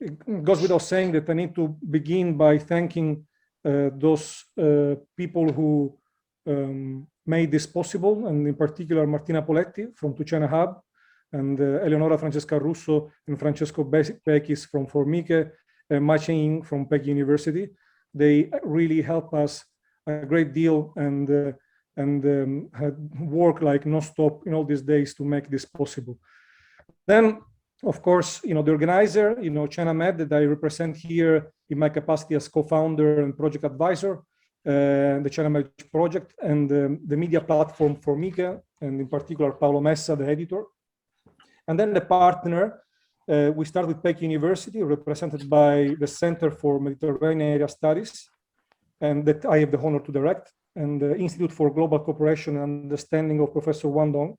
it goes without saying that I need to begin by thanking those people who made this possible, and in particular Martina Poletti from To China Hub, and Eleonora Francesca Russo and Francesco Pekis from Formiche, Ma Cheng from Peking University. They really help us a great deal and had worked like non-stop in all these days to make this possible. Then, of course, the organizer, China Med, that I represent here in my capacity as co-founder and project advisor, the China Med project, and the media platform Formiche, and in particular Paolo Messa, the editor. And then the partner, we start with Peking University, represented by the Center for Mediterranean Area Studies, and that I have the honor to direct, and the Institute for Global Cooperation and Understanding of Professor Wang Dong,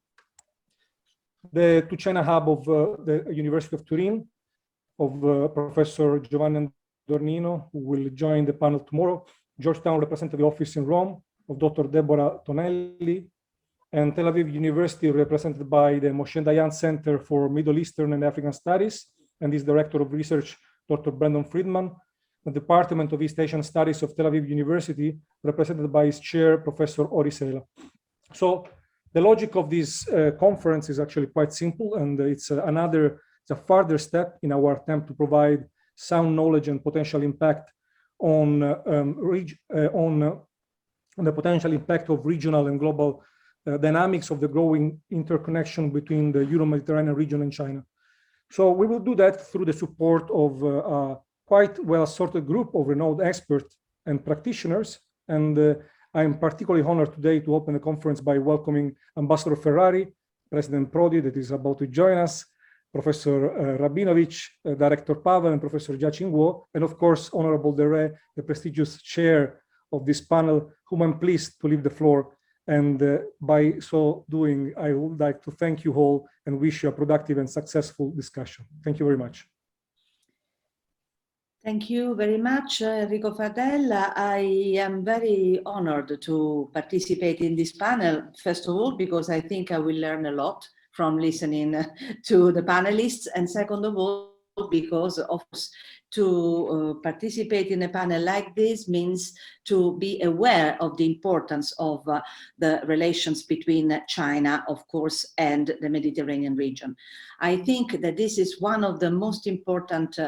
the To China Hub of the University of Turin, of Professor Giovanni Dornino, who will join the panel tomorrow, Georgetown Representative Office in Rome, of Dr. Deborah Tonelli, and Tel Aviv University, represented by the Moshe Dayan Center for Middle Eastern and African Studies, and its Director of Research, Dr. Brandon Friedman, the Department of East Asian Studies of Tel Aviv University, represented by its chair, Professor Ori Sela. So the logic of this conference is actually quite simple, and it's a further step in our attempt to provide sound knowledge and potential impact on the potential impact of regional and global dynamics of the growing interconnection between the Euro-Mediterranean region and China. So we will do that through the support of a quite well-assorted group of renowned experts and practitioners. And I'm particularly honored today to open the conference by welcoming Ambassador Ferrari, President Prodi, that is about to join us, Professor Rabinovich, Director Pavel, and Professor Jia Qingguo, and of course, Honorable Dere, the prestigious chair of this panel, whom I'm pleased to leave the floor. And by so doing, I would like to thank you all and wish you a productive and successful discussion. Thank you very much. Thank you very much, Enrico Fardella. I am very honored to participate in this panel, first of all, because I think I will learn a lot from listening to the panelists, and second of all, because of course, to participate in a panel like this means to be aware of the importance of the relations between China, of course, and the Mediterranean region. I think that this is one of the most important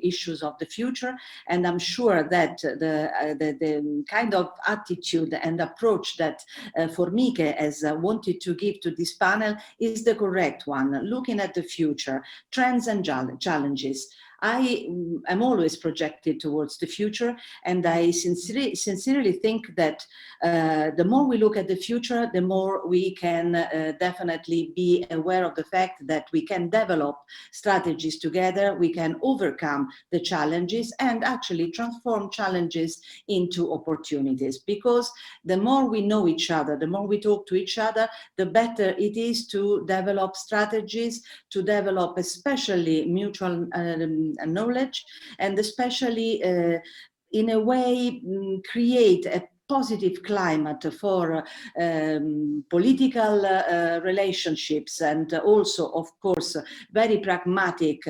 issues of the future, and I'm sure that the kind of attitude and approach that Formiche has wanted to give to this panel is the correct one, looking at the future, trends and challenges. I am always projected towards the future, and I sincerely think that the more we look at the future, the more we can definitely be aware of the fact that we can develop strategies together, we can overcome the challenges and actually transform challenges into opportunities. Because the more we know each other, the more we talk to each other, the better it is to develop strategies, to develop especially mutual knowledge, and especially in a way create a positive climate for political relationships, and also, of course, very pragmatic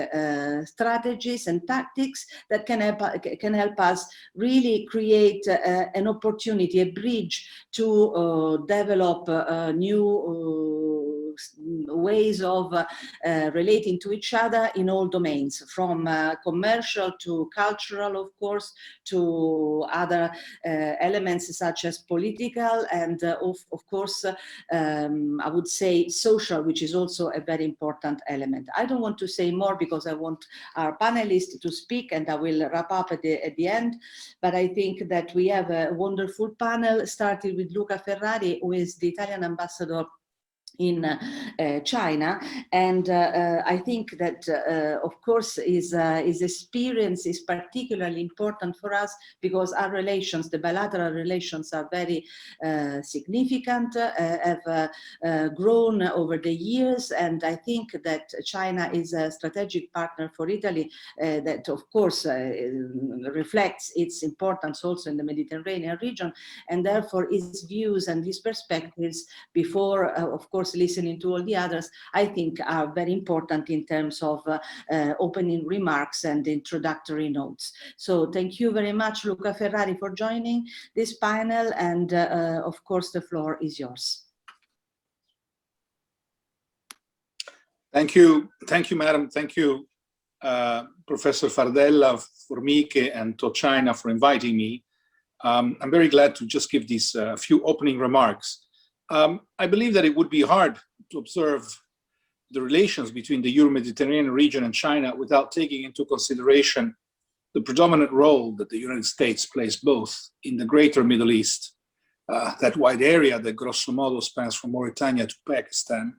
strategies and tactics that can help us really create an opportunity, a bridge to develop new ways of relating to each other in all domains, from commercial to cultural, of course, to other elements such as political and of course I would say social, which is also a very important element. I don't want to say more because I want our panelists to speak, and I will wrap up at the end, but I think that we have a wonderful panel, starting with Luca Ferrari, who is the Italian ambassador in China, and I think that of course his experience is particularly important for us because our relations, the bilateral relations, are very significant, have grown over the years, and I think that China is a strategic partner for Italy that of course reflects its importance also in the Mediterranean region, and therefore his views and his perspectives before of course course, listening to all the others, I think are very important in terms of opening remarks and introductory notes. So thank you very much, Luca Ferrari, for joining this panel. And of course, the floor is yours. Thank you, madam. Thank you, Professor Fardella, Formiche, and Tochina for inviting me. I'm very glad to just give these few opening remarks. I believe that it would be hard to observe the relations between the Euro-Mediterranean region and China without taking into consideration the predominant role that the United States plays both in the greater Middle East, that wide area that grosso modo spans from Mauritania to Pakistan,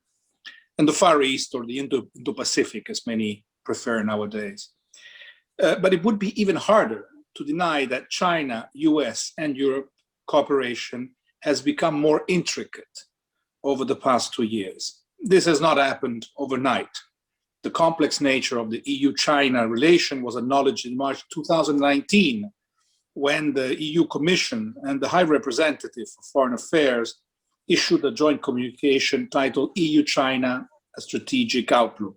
and the Far East, or the Indo-Pacific, as many prefer nowadays. But it would be even harder to deny that China, US, and Europe cooperation has become more intricate over the past 2 years. This has not happened overnight. The complex nature of the EU-China relation was acknowledged in March 2019, when the EU Commission and the High Representative for Foreign Affairs issued a joint communication titled EU-China, a Strategic Outlook.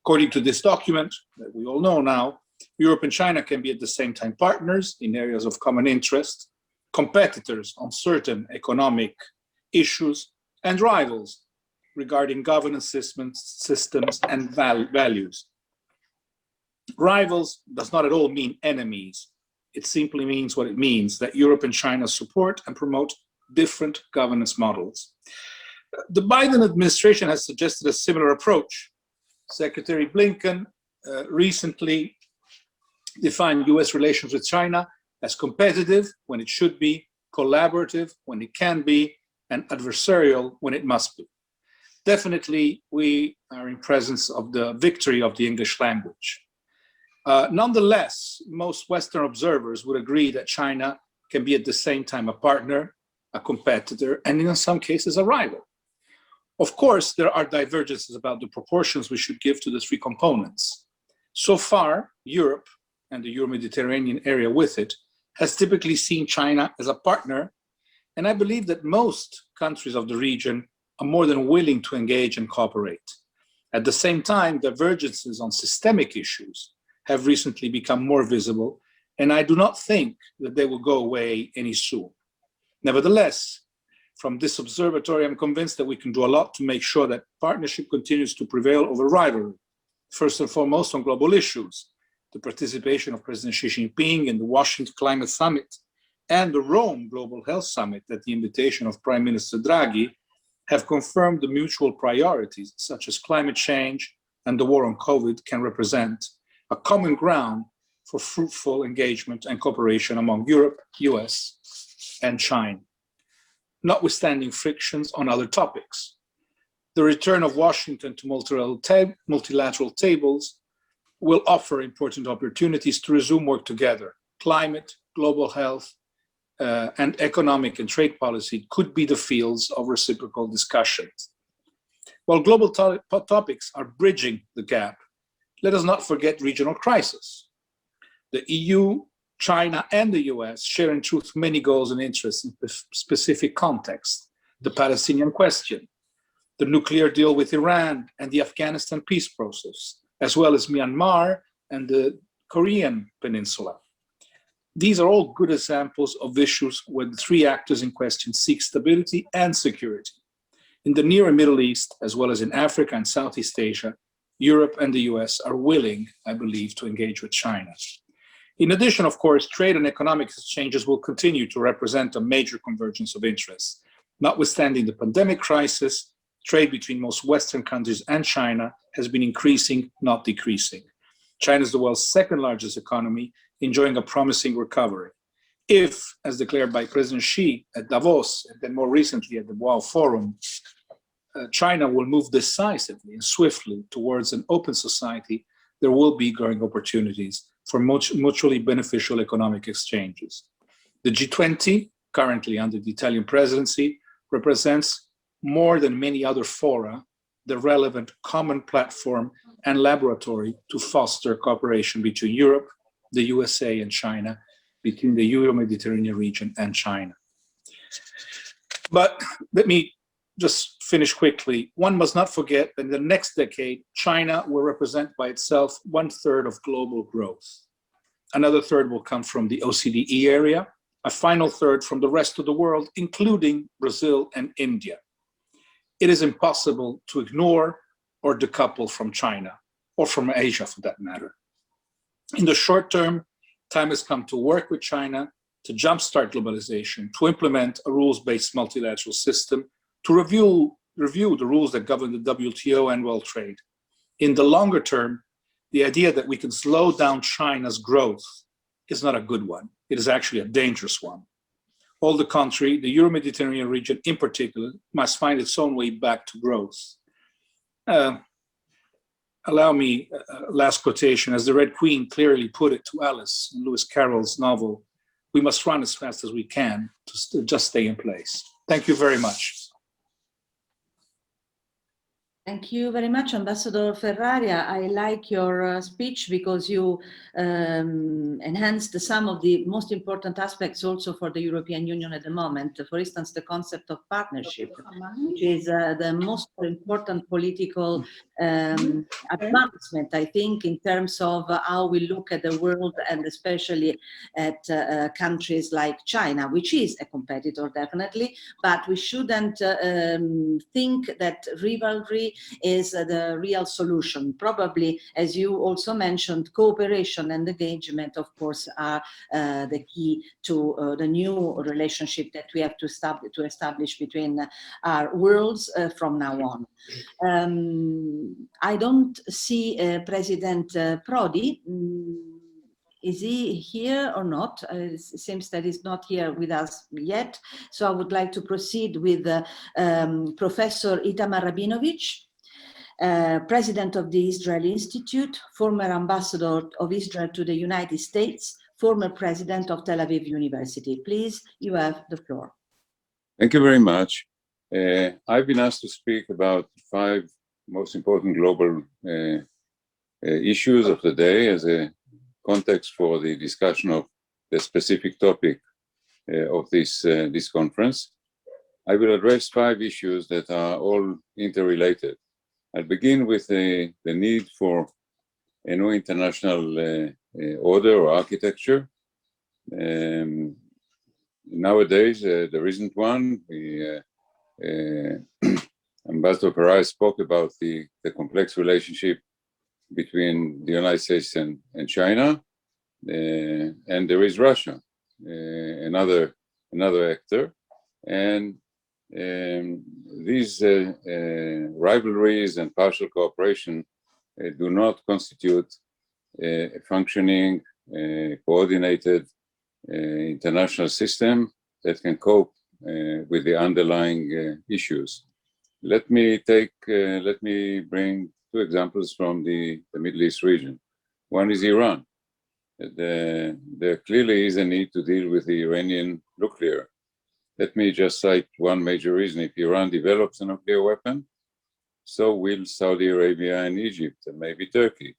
According to this document, that we all know now, Europe and China can be at the same time partners in areas of common interest, competitors on certain economic issues, and rivals regarding governance systems and values. Rivals does not at all mean enemies. It simply means what it means, that Europe and China support and promote different governance models. The Biden administration has suggested a similar approach. Secretary Blinken recently defined US relations with China as competitive when it should be, collaborative when it can be, and adversarial when it must be. Definitely, we are in presence of the victory of the English language. Nonetheless, most Western observers would agree that China can be at the same time a partner, a competitor, and in some cases a rival. Of course, there are divergences about the proportions we should give to the three components. So far, Europe, and the Euro-Mediterranean area with it, has typically seen China as a partner, and I believe that most countries of the region are more than willing to engage and cooperate. At the same time, divergences on systemic issues have recently become more visible, and I do not think that they will go away any soon. Nevertheless, from this observatory, I'm convinced that we can do a lot to make sure that partnership continues to prevail over rivalry, first and foremost on global issues. The participation of President Xi Jinping in the Washington Climate Summit and the Rome Global Health Summit at the invitation of Prime Minister Draghi have confirmed the mutual priorities, such as climate change and the war on COVID, can represent a common ground for fruitful engagement and cooperation among Europe, US, and China, notwithstanding frictions on other topics. The return of Washington to multilateral tables will offer important opportunities to resume work together. Climate, global health, and economic and trade policy could be the fields of reciprocal discussions. While global topics are bridging the gap, let us not forget regional crisis. The EU, China, and the US share in truth many goals and interests in specific contexts: the Palestinian question, the nuclear deal with Iran, and the Afghanistan peace process, as well as Myanmar and the Korean Peninsula. These are all good examples of issues where the three actors in question seek stability and security. In the Near and Middle East, as well as in Africa and Southeast Asia, Europe and the US are willing, I believe, to engage with China. In addition, of course, trade and economic exchanges will continue to represent a major convergence of interests. Notwithstanding the pandemic crisis, trade between most Western countries and China has been increasing, not decreasing. China is the world's second largest economy, enjoying a promising recovery. If, as declared by President Xi at Davos, and then more recently at the Wow Forum, China will move decisively and swiftly towards an open society, there will be growing opportunities for mutually beneficial economic exchanges. The G20, currently under the Italian presidency, represents more than many other fora the relevant common platform and laboratory to foster cooperation between Europe, the USA, and China, between the Euro-Mediterranean region and China. But let me just finish quickly, one must not forget that in the next decade, China will represent by itself 1/3 of global growth. Another third will come from the OCDE area, a final third from the rest of the world, including Brazil and India. It is impossible to ignore or decouple from China, or from Asia for that matter. In the short term, time has come to work with China to jumpstart globalization, to implement a rules-based multilateral system, to review the rules that govern the WTO and world trade. In the longer term, the idea that we can slow down China's growth is not a good one. It is actually a dangerous one. On the contrary, the Euro-Mediterranean region in particular must find its own way back to growth. Allow me a last quotation. As the Red Queen clearly put it to Alice in Lewis Carroll's novel, we must run as fast as we can to just stay in place. Thank you very much. Thank you very much, Ambassador Ferrari. I like your speech because you enhanced some of the most important aspects also for the European Union at the moment. For instance, the concept of partnership, which is the most important political advancement, I think, in terms of how we look at the world and especially at countries like China, which is a competitor definitely, but we shouldn't think that rivalry is the real solution. Probably, as you also mentioned, cooperation and engagement, of course, are the key to the new relationship that we have to establish between our worlds from now on. I don't see President Prodi. Is he here or not? It seems that he's not here with us yet. So I would like to proceed with Professor Itamar Rabinovich, President of the Israeli Institute, former ambassador of Israel to the United States, former president of Tel Aviv University. Please, you have the floor. Thank you very much. I've been asked to speak about 5 most important global issues of the day as a context for the discussion of the specific topic of this conference. I will address 5 issues that are all interrelated. I'll begin with the need for a new international order or architecture. Nowadays, there isn't one. Ambassador Ferrari spoke about the complex relationship between the United States and China, and there is Russia, another actor, and these rivalries and partial cooperation do not constitute a functioning, coordinated international system that can cope with the underlying issues. Let me bring 2 examples from the Middle East region. One is Iran. There clearly is a need to deal with the Iranian nuclear. Let me just cite one major reason. If Iran develops a nuclear weapon, so will Saudi Arabia and Egypt and maybe Turkey.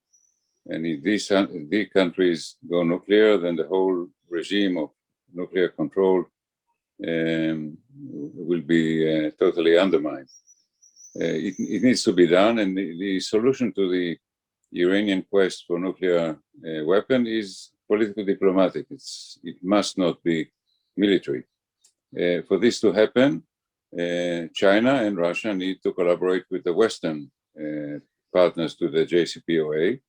And if these countries go nuclear, then the whole regime of nuclear control will be totally undermined. It needs to be done, and the solution to the Iranian quest for nuclear weapon is political diplomatic. It must not be military. For this to happen, China and Russia need to collaborate with the Western partners to the JCPOA.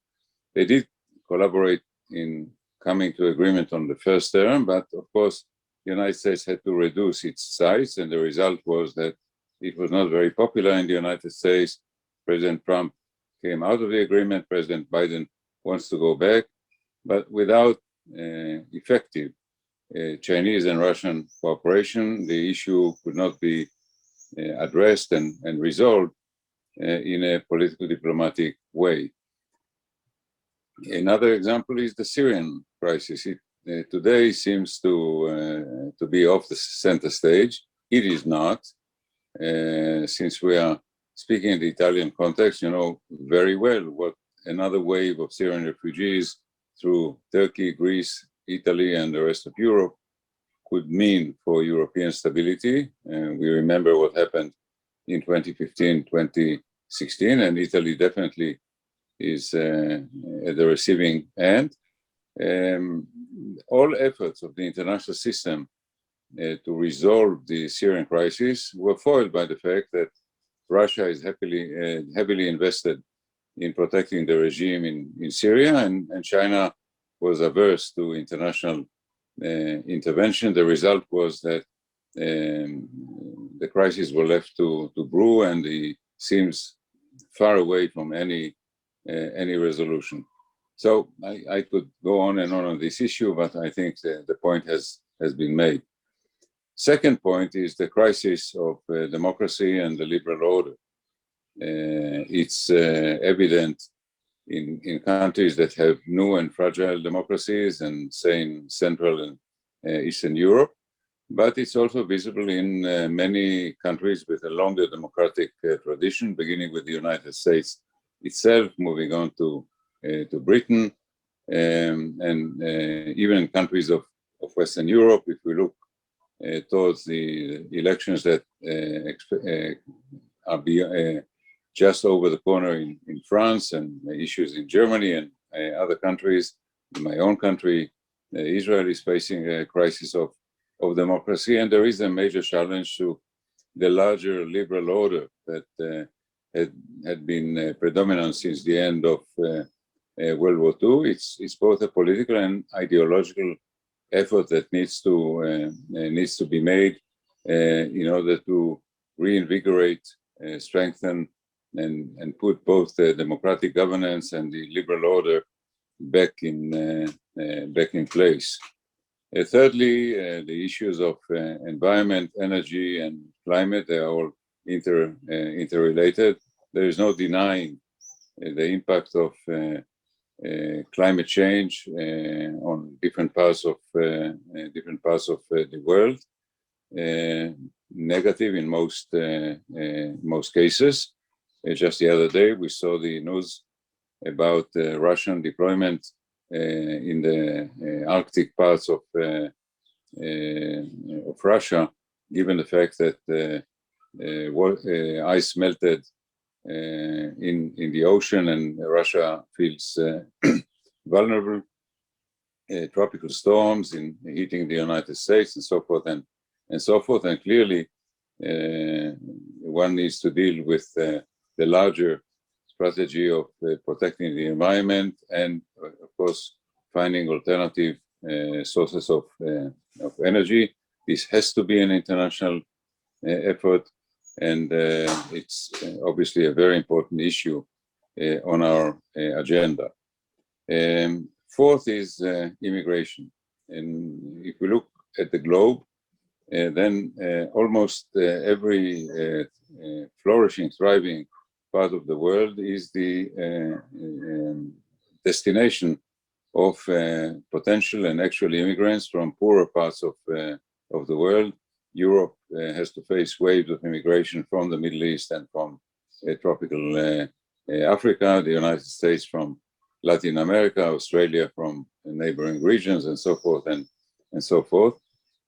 They did collaborate in coming to agreement on the first term, but of course, the United States had to reduce its size, and the result was that it was not very popular in the United States. President Trump came out of the agreement. President Biden wants to go back, but without effective Chinese and Russian cooperation, the issue could not be addressed and resolved in a political diplomatic way. Another example is the Syrian crisis. It today seems to be off the center stage. It is not. Since we are speaking in the Italian context, you know very well what another wave of Syrian refugees through Turkey, Greece, Italy, and the rest of Europe could mean for European stability. We remember what happened in 2015, 2016, and Italy definitely is at the receiving end. All efforts of the international system to resolve the Syrian crisis were foiled by the fact that Russia is heavily invested in protecting the regime in Syria, and China was averse to international intervention. The result was that the crisis were left to brew, and it seems far away from any resolution. So I could go on and on this issue, but I think the point has been made. Second point is the crisis of democracy and the liberal order. It's evident in countries that have new and fragile democracies, and say in Central and Eastern Europe, but it's also visible in many countries with a longer democratic tradition, beginning with the United States itself, moving on to Britain, and even in countries of Western Europe. If we look towards the elections that are just over the corner in France, and issues in Germany and other countries. In my own country, Israel is facing a crisis of democracy, and there is a major challenge to the larger liberal order that had been predominant since the end of World War II. It's both a political and ideological effort that needs to be made in order to reinvigorate, strengthen, and put both the democratic governance and the liberal order back in place. Thirdly, the issues of environment, energy, and climate, they are all interrelated. There is no denying the impact of climate change on different parts of the world. Negative in most cases. Just the other day, we saw the news about Russian deployment in the Arctic parts of Russia, given the fact that ice melted in the ocean, and Russia feels vulnerable. Tropical storms hitting the United States, and so forth and so forth. And clearly, one needs to deal with the larger strategy of protecting the environment, and of course finding alternative sources of energy. This has to be an international effort, and it's obviously a very important issue on our agenda. Fourth is immigration, and if we look at the globe, then almost every flourishing, thriving part of the world is the destination of potential and actual immigrants from poorer parts of the world. Europe has to face waves of immigration from the Middle East and from tropical Africa, the United States from Latin America, Australia from neighboring regions, and so forth and so forth.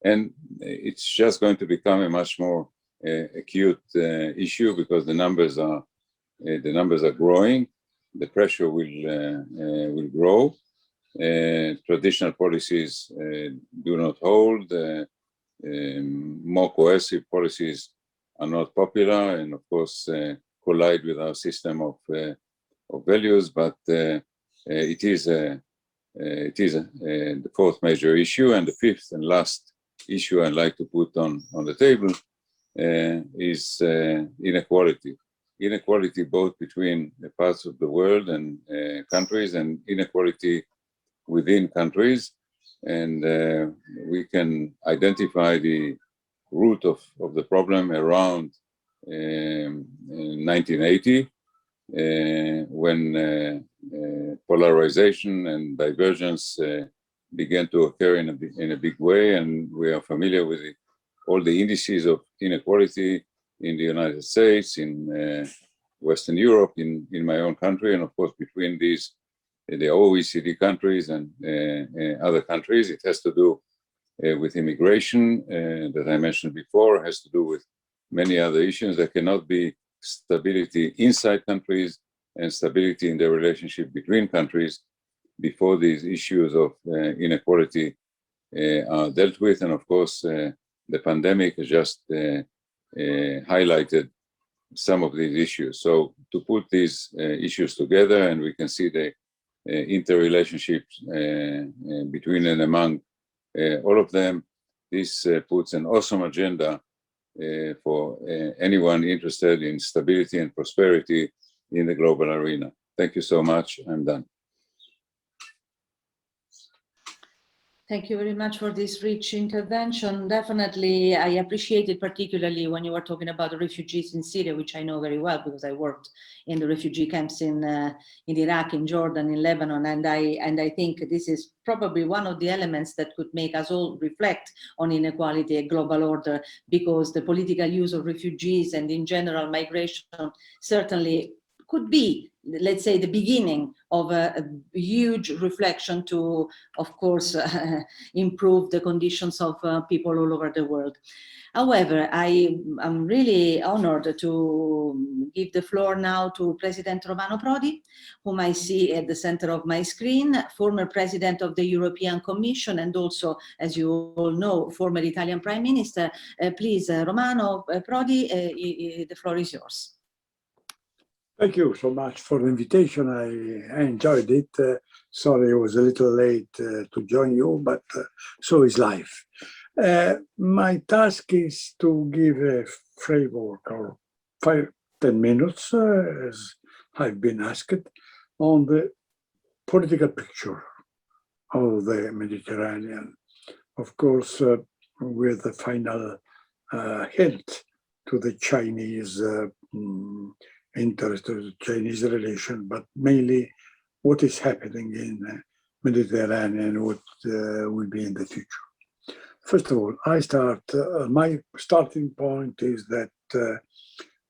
And it's just going to become a much more acute issue, because the numbers are growing. The pressure will grow. Traditional policies do not hold. More coercive policies are not popular, and of course collide with our system of values. But it is the fourth major issue. And the fifth and last issue I'd like to put on the table is inequality. Inequality both between the parts of the world and countries, and inequality within countries. And we can identify the root of the problem around 1980, when polarization and divergence began to occur in a big way. And we are familiar with all the indices of inequality in the United States, in Western Europe, in my own country, and of course between these, the OECD countries and other countries. It has to do with immigration that I mentioned before. It has to do with many other issues. There cannot be stability inside countries and stability in the relationship between countries before these issues of inequality are dealt with. And of course, the pandemic has just highlighted some of these issues. So to put these issues together, and we can see the interrelationships between and among all of them, this puts an awesome agenda for anyone interested in stability and prosperity in the global arena. Thank you so much. I'm done. Thank you very much for this rich intervention. Definitely, I appreciate it, particularly when you were talking about the refugees in Syria, which I know very well because I worked in the refugee camps in Iraq, in Jordan, in Lebanon, and I think this is probably one of the elements that could make us all reflect on inequality and global order, because the political use of refugees and in general migration certainly could be, let's say, the beginning of a huge reflection to, of course, improve the conditions of people all over the world. However, I am really honored to give the floor now to President Romano Prodi, whom I see at the center of my screen, former President of the European Commission, and also, as you all know, former Italian Prime Minister. Please, Romano Prodi, the floor is yours. Thank you so much for the invitation. I enjoyed it. Sorry I was a little late to join you, but so is life. My task is to give a framework or 5-10 minutes, as I've been asked, on the political picture of the Mediterranean. Of course, with the final hint to the Chinese interest of the Chinese relation, but mainly what is happening in the Mediterranean and what will be in the future. First of all, my starting point is that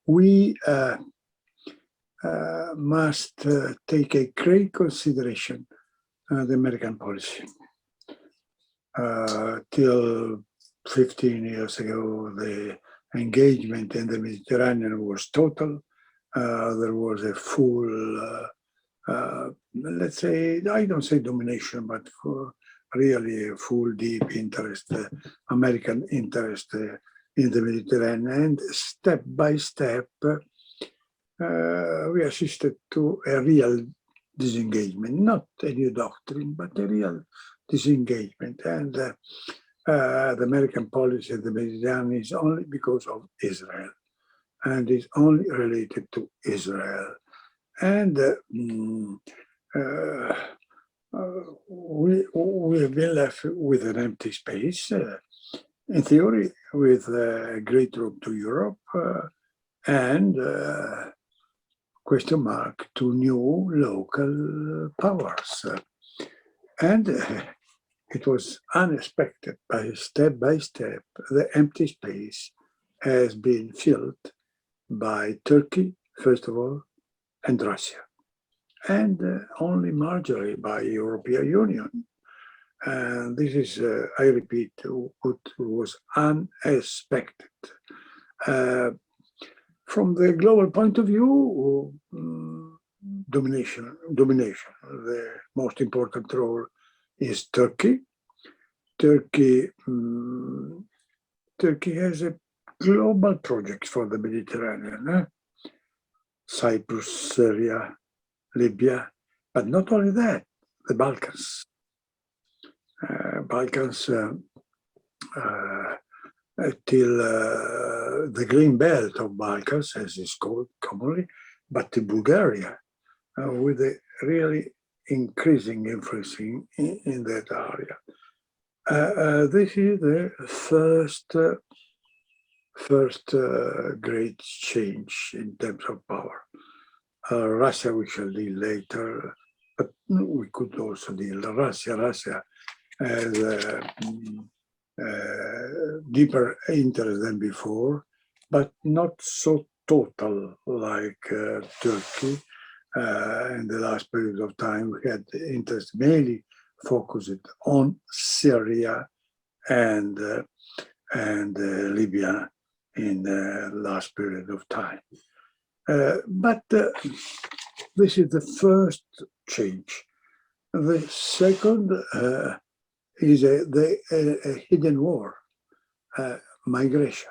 we must take a great consideration the American policy. Till 15 years ago, the engagement in the Mediterranean was total. There was a full, let's say, I don't say domination, but really a full deep interest, American interest in the Mediterranean. And step by step, we assisted to a real disengagement, not a new doctrine, but a real disengagement. And the American policy in the Mediterranean is only because of Israel, and is only related to Israel. And we have been left with an empty space, in theory, with a great room to Europe and question mark to new local powers. And it was unexpected, by step, the empty space has been filled by Turkey, first of all, and Russia, and only marginally by European Union. And this is, I repeat, what was unexpected. From the global point of view, domination. The most important role is Turkey. Turkey has a global project for the Mediterranean. Cyprus, Syria, Libya, but not only that, the Balkans. Till the green belt of Balkans, as it's called commonly, but to Bulgaria, with a really increasing influence in that area. This is the first great change in terms of power. Russia we shall deal later, but we could also deal. Russia has deeper interest than before, but not so total like Turkey. In the last period of time, we had interest mainly focused on Syria and Libya in the last period of time. But this is the first change. The second is a hidden war, migration.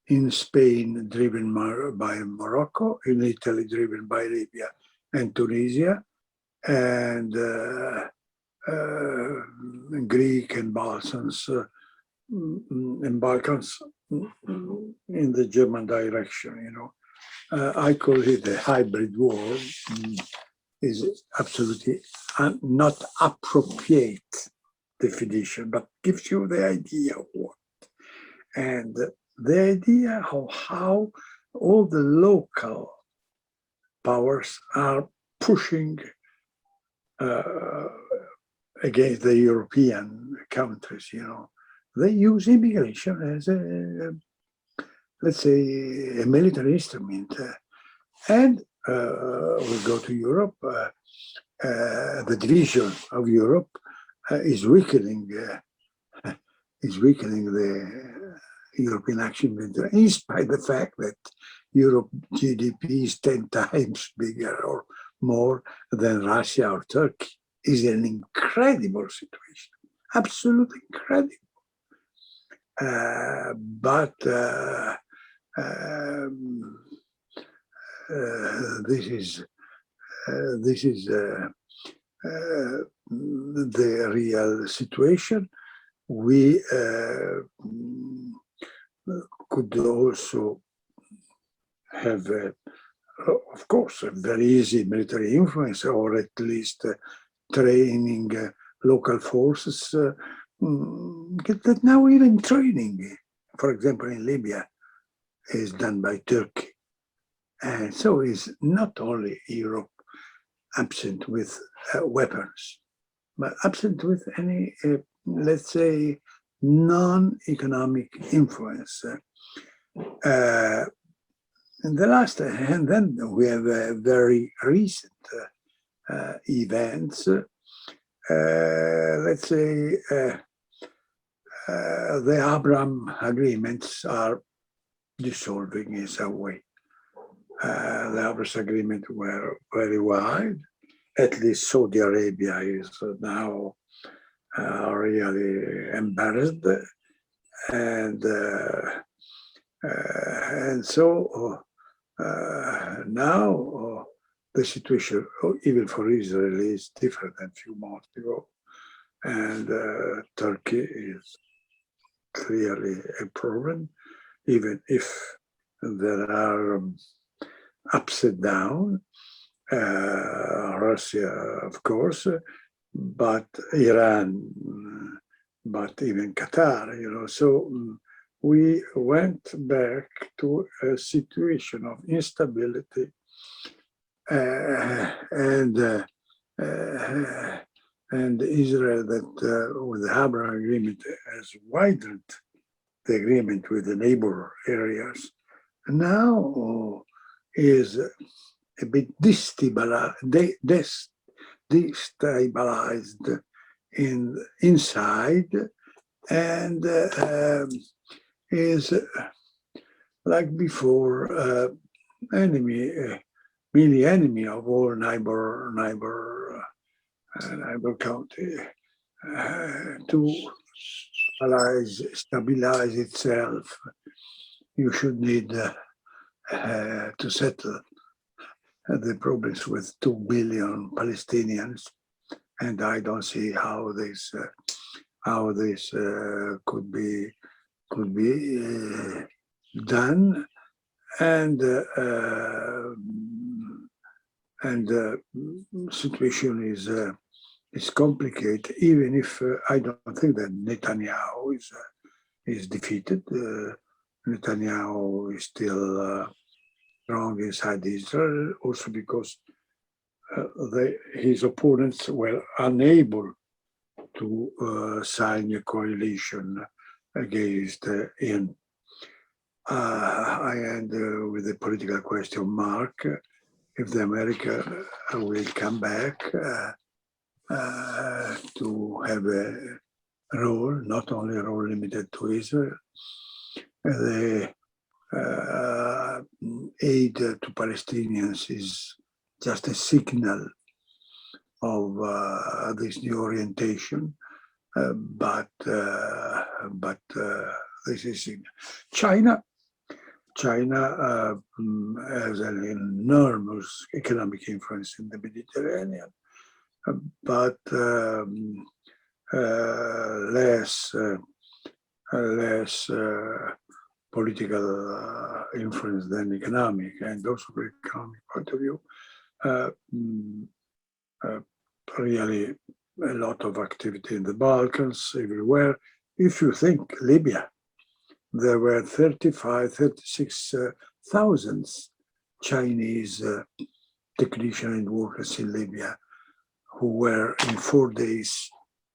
In Spain, driven by Morocco, in Italy, driven by Libya and Tunisia, and Greek and Balkans in the German direction, I call it a hybrid war. Is absolutely not appropriate definition, but gives you the idea of what. And the idea of how all the local powers are pushing against the European countries, They use immigration as let's say, a military instrument. And we go to Europe, the division of Europe is weakening the European action military, in spite of the fact that Europe GDP is 10 times bigger or more than Russia or Turkey. Is an incredible situation, absolutely incredible. But this is the real situation. We could also have, of course, a very easy military influence, or at least training local forces. That now even training, for example, in Libya, is done by Turkey. And so is not only Europe absent with weapons, but absent with any, let's say, non-economic influence. And then we have very recent events. Let's say the Abraham agreements are dissolving in some way. The Abraham agreements were very wide. At least Saudi Arabia is now really embarrassed, and so now the situation, even for Israel, is different than a few months ago, and Turkey is clearly a problem, even if there are ups and downs. Russia, of course, but Iran, but even Qatar, So we went back to a situation of instability, and Israel, that with the Abraham agreement, has widened the agreement with the neighbor areas, now is a bit destabilized inside, and is like before, really enemy of all neighbor country, to stabilize itself. You should need to settle the problems with 2 billion Palestinians, and I don't see how this could be done, and the situation is complicated. Even if I don't think that Netanyahu is defeated, Netanyahu is still strong inside Israel, also because his opponents were unable to sign a coalition against him. I end with a political question mark. If the America will come back to have role, not only a role limited to Israel. The aid to Palestinians is just a signal of this new orientation, but this is China. China has an enormous economic influence in the Mediterranean, but less political influence than economic, and also from an economic point of view, really a lot of activity in the Balkans, everywhere. If you think Libya, there were 36,000 Chinese technicians and workers in Libya who were in 4 days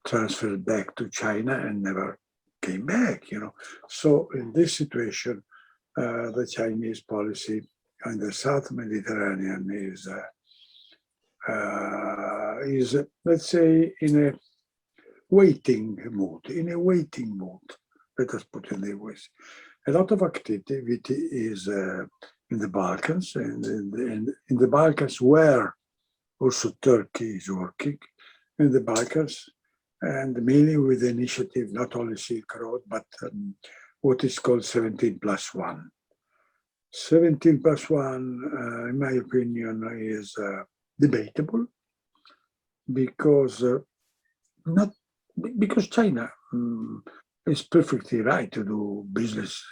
transferred back to China and never came back, you know. So in this situation, the Chinese policy in the South Mediterranean is, let's say, in a waiting mood, let us put it in ways. A lot of activity is in the Balkans, and in the Balkans where also Turkey is working, in the Balkans, and mainly with the initiative, not only Silk Road, but what is called 17+1. 17+1, in my opinion, is debatable because China is perfectly right to do business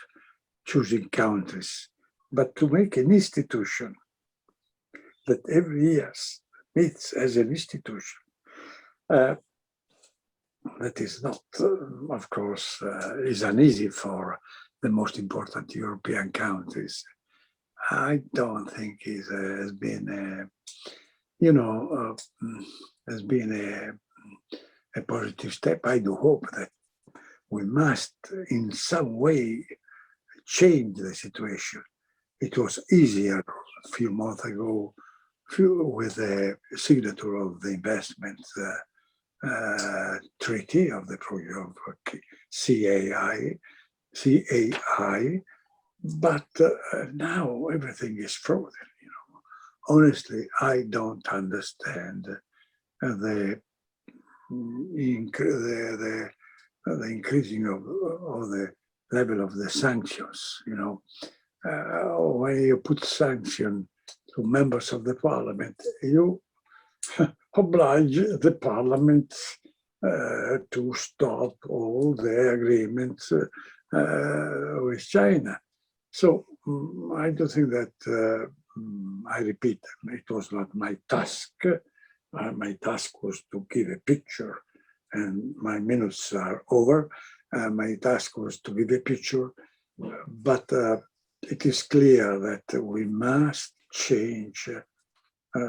choosing countries, but to make an institution that every year meets as an institution, that is not, of course, is uneasy for the most important European countries. I don't think it has been, a positive step. I do hope that we must, in some way, change the situation. It was easier a few months ago with the signature of the investment treaty of the project of CAI, but now everything is frozen. You know, honestly, I don't understand the increasing of the level of the sanctions. You know, when you put sanction to members of the parliament, you oblige the parliament to stop all the agreements with China. So I don't think that, I repeat, it was not my task. My task was to give a picture, and my minutes are over. My task was to give a picture, but it is clear that we must change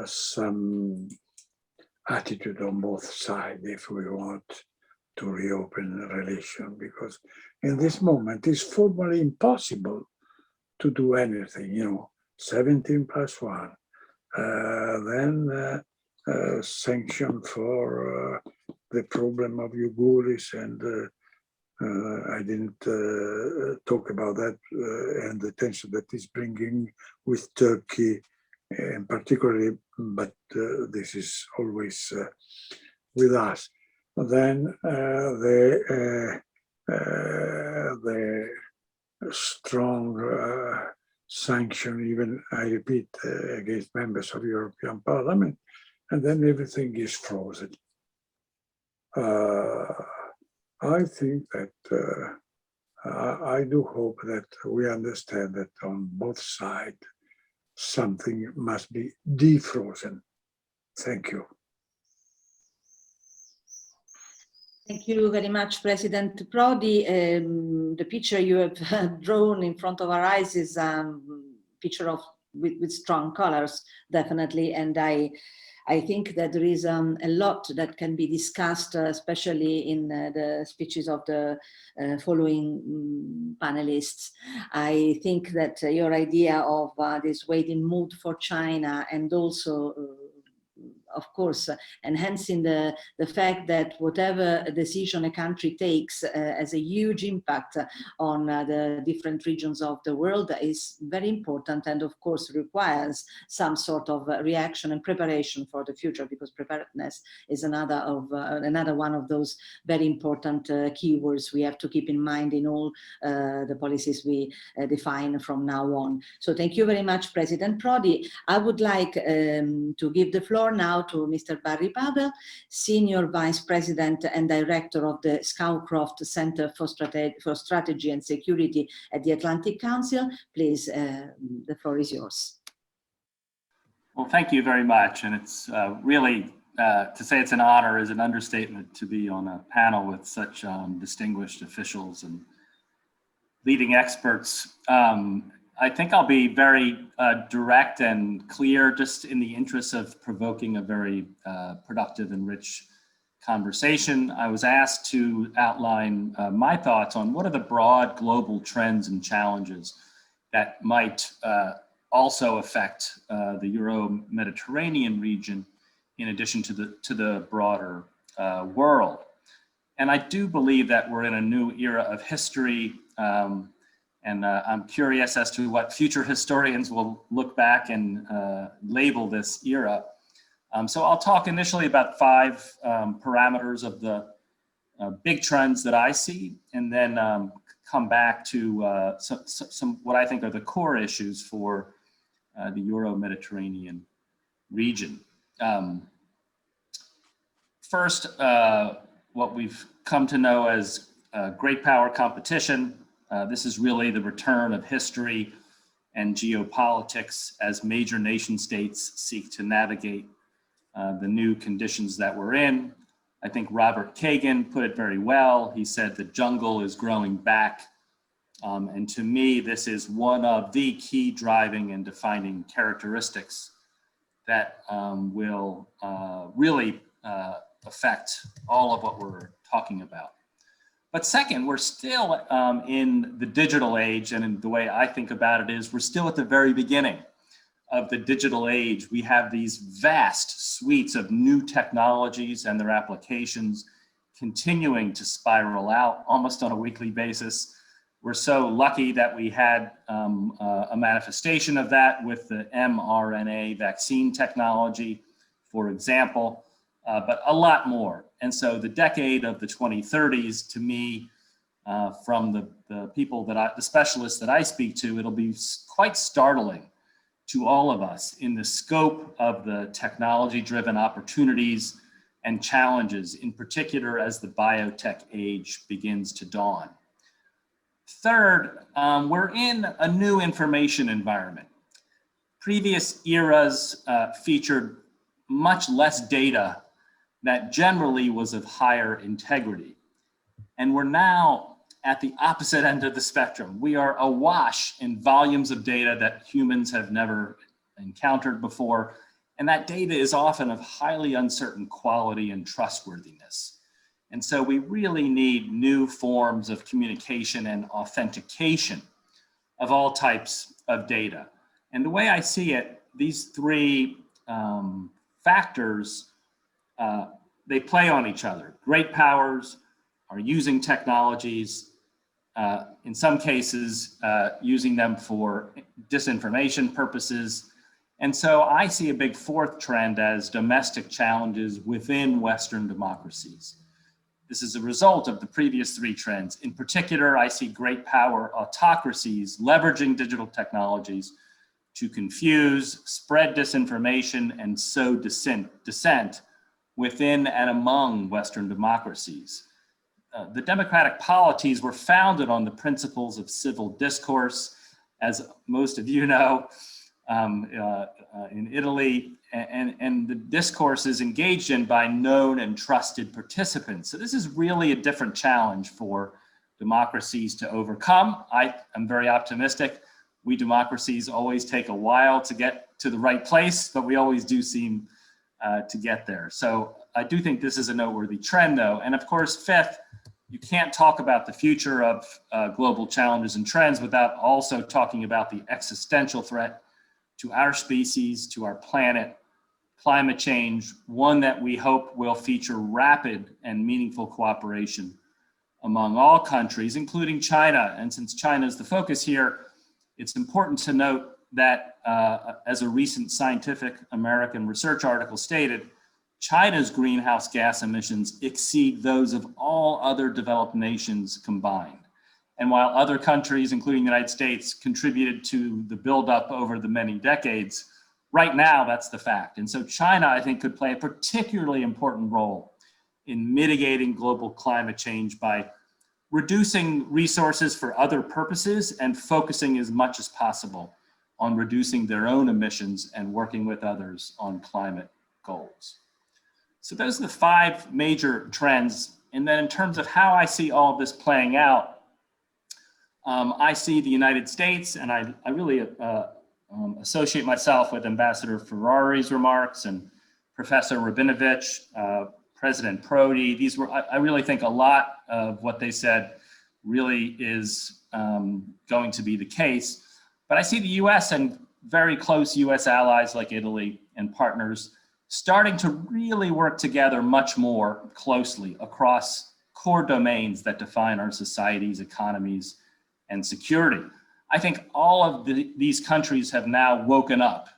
some attitude on both sides if we want to reopen the relation, because in this moment it's formally impossible to do anything, you know, 17+1, then sanction for the problem of Uyghurs, and I didn't talk about that, and the tension that is bringing with Turkey, and particularly, but this is always with us. Then the strong sanction, even I repeat, against members of European Parliament, and then everything is frozen. I think that I do hope that we understand that on both sides something must be defrozen. Thank you. Thank you very much, President Prodi. The picture you have drawn in front of our eyes is a picture of with strong colors, definitely, and I think that there is a lot that can be discussed, especially in the speeches of the following panelists. I think that your idea of this waiting mood for China, and also of course, enhancing the fact that whatever decision a country takes has a huge impact on the different regions of the world is very important, and of course requires some sort of reaction and preparation for the future, because preparedness is another one of those very important keywords we have to keep in mind in all the policies we define from now on. So thank you very much, President Prodi. I would like to give the floor now to Mr. Barry Pavel, Senior Vice President and Director of the Scowcroft Center for Strategy and Security at the Atlantic Council. Please, the floor is yours. Well, thank you very much. And it's really, to say it's an honor is an understatement to be on a panel with such distinguished officials and leading experts. I think I'll be very direct and clear, just in the interest of provoking a very productive and rich conversation. I was asked to outline my thoughts on what are the broad global trends and challenges that might also affect the Euro-Mediterranean region, in addition to the broader world. And I do believe that we're in a new era of history, and I'm curious as to what future historians will look back and label this era. So I'll talk initially about 5 parameters of the big trends that I see, and then come back to some what I think are the core issues for the Euro-Mediterranean region. First, what we've come to know as great power competition. This is really the return of history and geopolitics as major nation states seek to navigate the new conditions that we're in. I think Robert Kagan put it very well. He said the jungle is growing back. And to me, this is one of the key driving and defining characteristics that will really affect all of what we're talking about. But second, we're still in the digital age, and in the way I think about it is we're still at the very beginning of the digital age. We have these vast suites of new technologies and their applications continuing to spiral out almost on a weekly basis. We're so lucky that we had a manifestation of that with the mRNA vaccine technology, for example, but a lot more. And so the decade of the 2030s, to me, from the people that the specialists that I speak to, it'll be quite startling to all of us in the scope of the technology-driven opportunities and challenges, in particular as the biotech age begins to dawn. Third, we're in a new information environment. Previous eras featured much less data that generally was of higher integrity. And we're now at the opposite end of the spectrum. We are awash in volumes of data that humans have never encountered before. And that data is often of highly uncertain quality and trustworthiness. And so we really need new forms of communication and authentication of all types of data. And the way I see it, these 3 factors, they play on each other. Great powers are using technologies, in some cases, using them for disinformation purposes. And so I see a big 4th trend as domestic challenges within Western democracies. This is a result of the previous 3 trends. In particular, I see great power autocracies leveraging digital technologies to confuse, spread disinformation, and sow dissent within and among Western democracies. The democratic polities were founded on the principles of civil discourse, as most of you know, in Italy, and the discourse is engaged in by known and trusted participants. So this is really a different challenge for democracies to overcome. I am very optimistic. We democracies always take a while to get to the right place, but we always do seem to get there. So I do think this is a noteworthy trend though. And of course, 5th, you can't talk about the future of global challenges and trends without also talking about the existential threat to our species, to our planet, climate change, one that we hope will feature rapid and meaningful cooperation among all countries, including China. And since China is the focus here, it's important to note that as a recent Scientific American research article stated, China's greenhouse gas emissions exceed those of all other developed nations combined. And while other countries, including the United States, contributed to the buildup over the many decades, right now that's the fact. And so China, I think, could play a particularly important role in mitigating global climate change by reducing resources for other purposes and focusing as much as possible on reducing their own emissions and working with others on climate goals. So those are the 5 major trends. And then in terms of how I see all of this playing out, I see the United States, and I really associate myself with Ambassador Ferrari's remarks and Professor Rabinovich, President Prodi. These were, I really think a lot of what they said really is going to be the case. But I see the US and very close US allies like Italy and partners starting to really work together much more closely across core domains that define our societies, economies, and security. I think all of these countries have now woken up.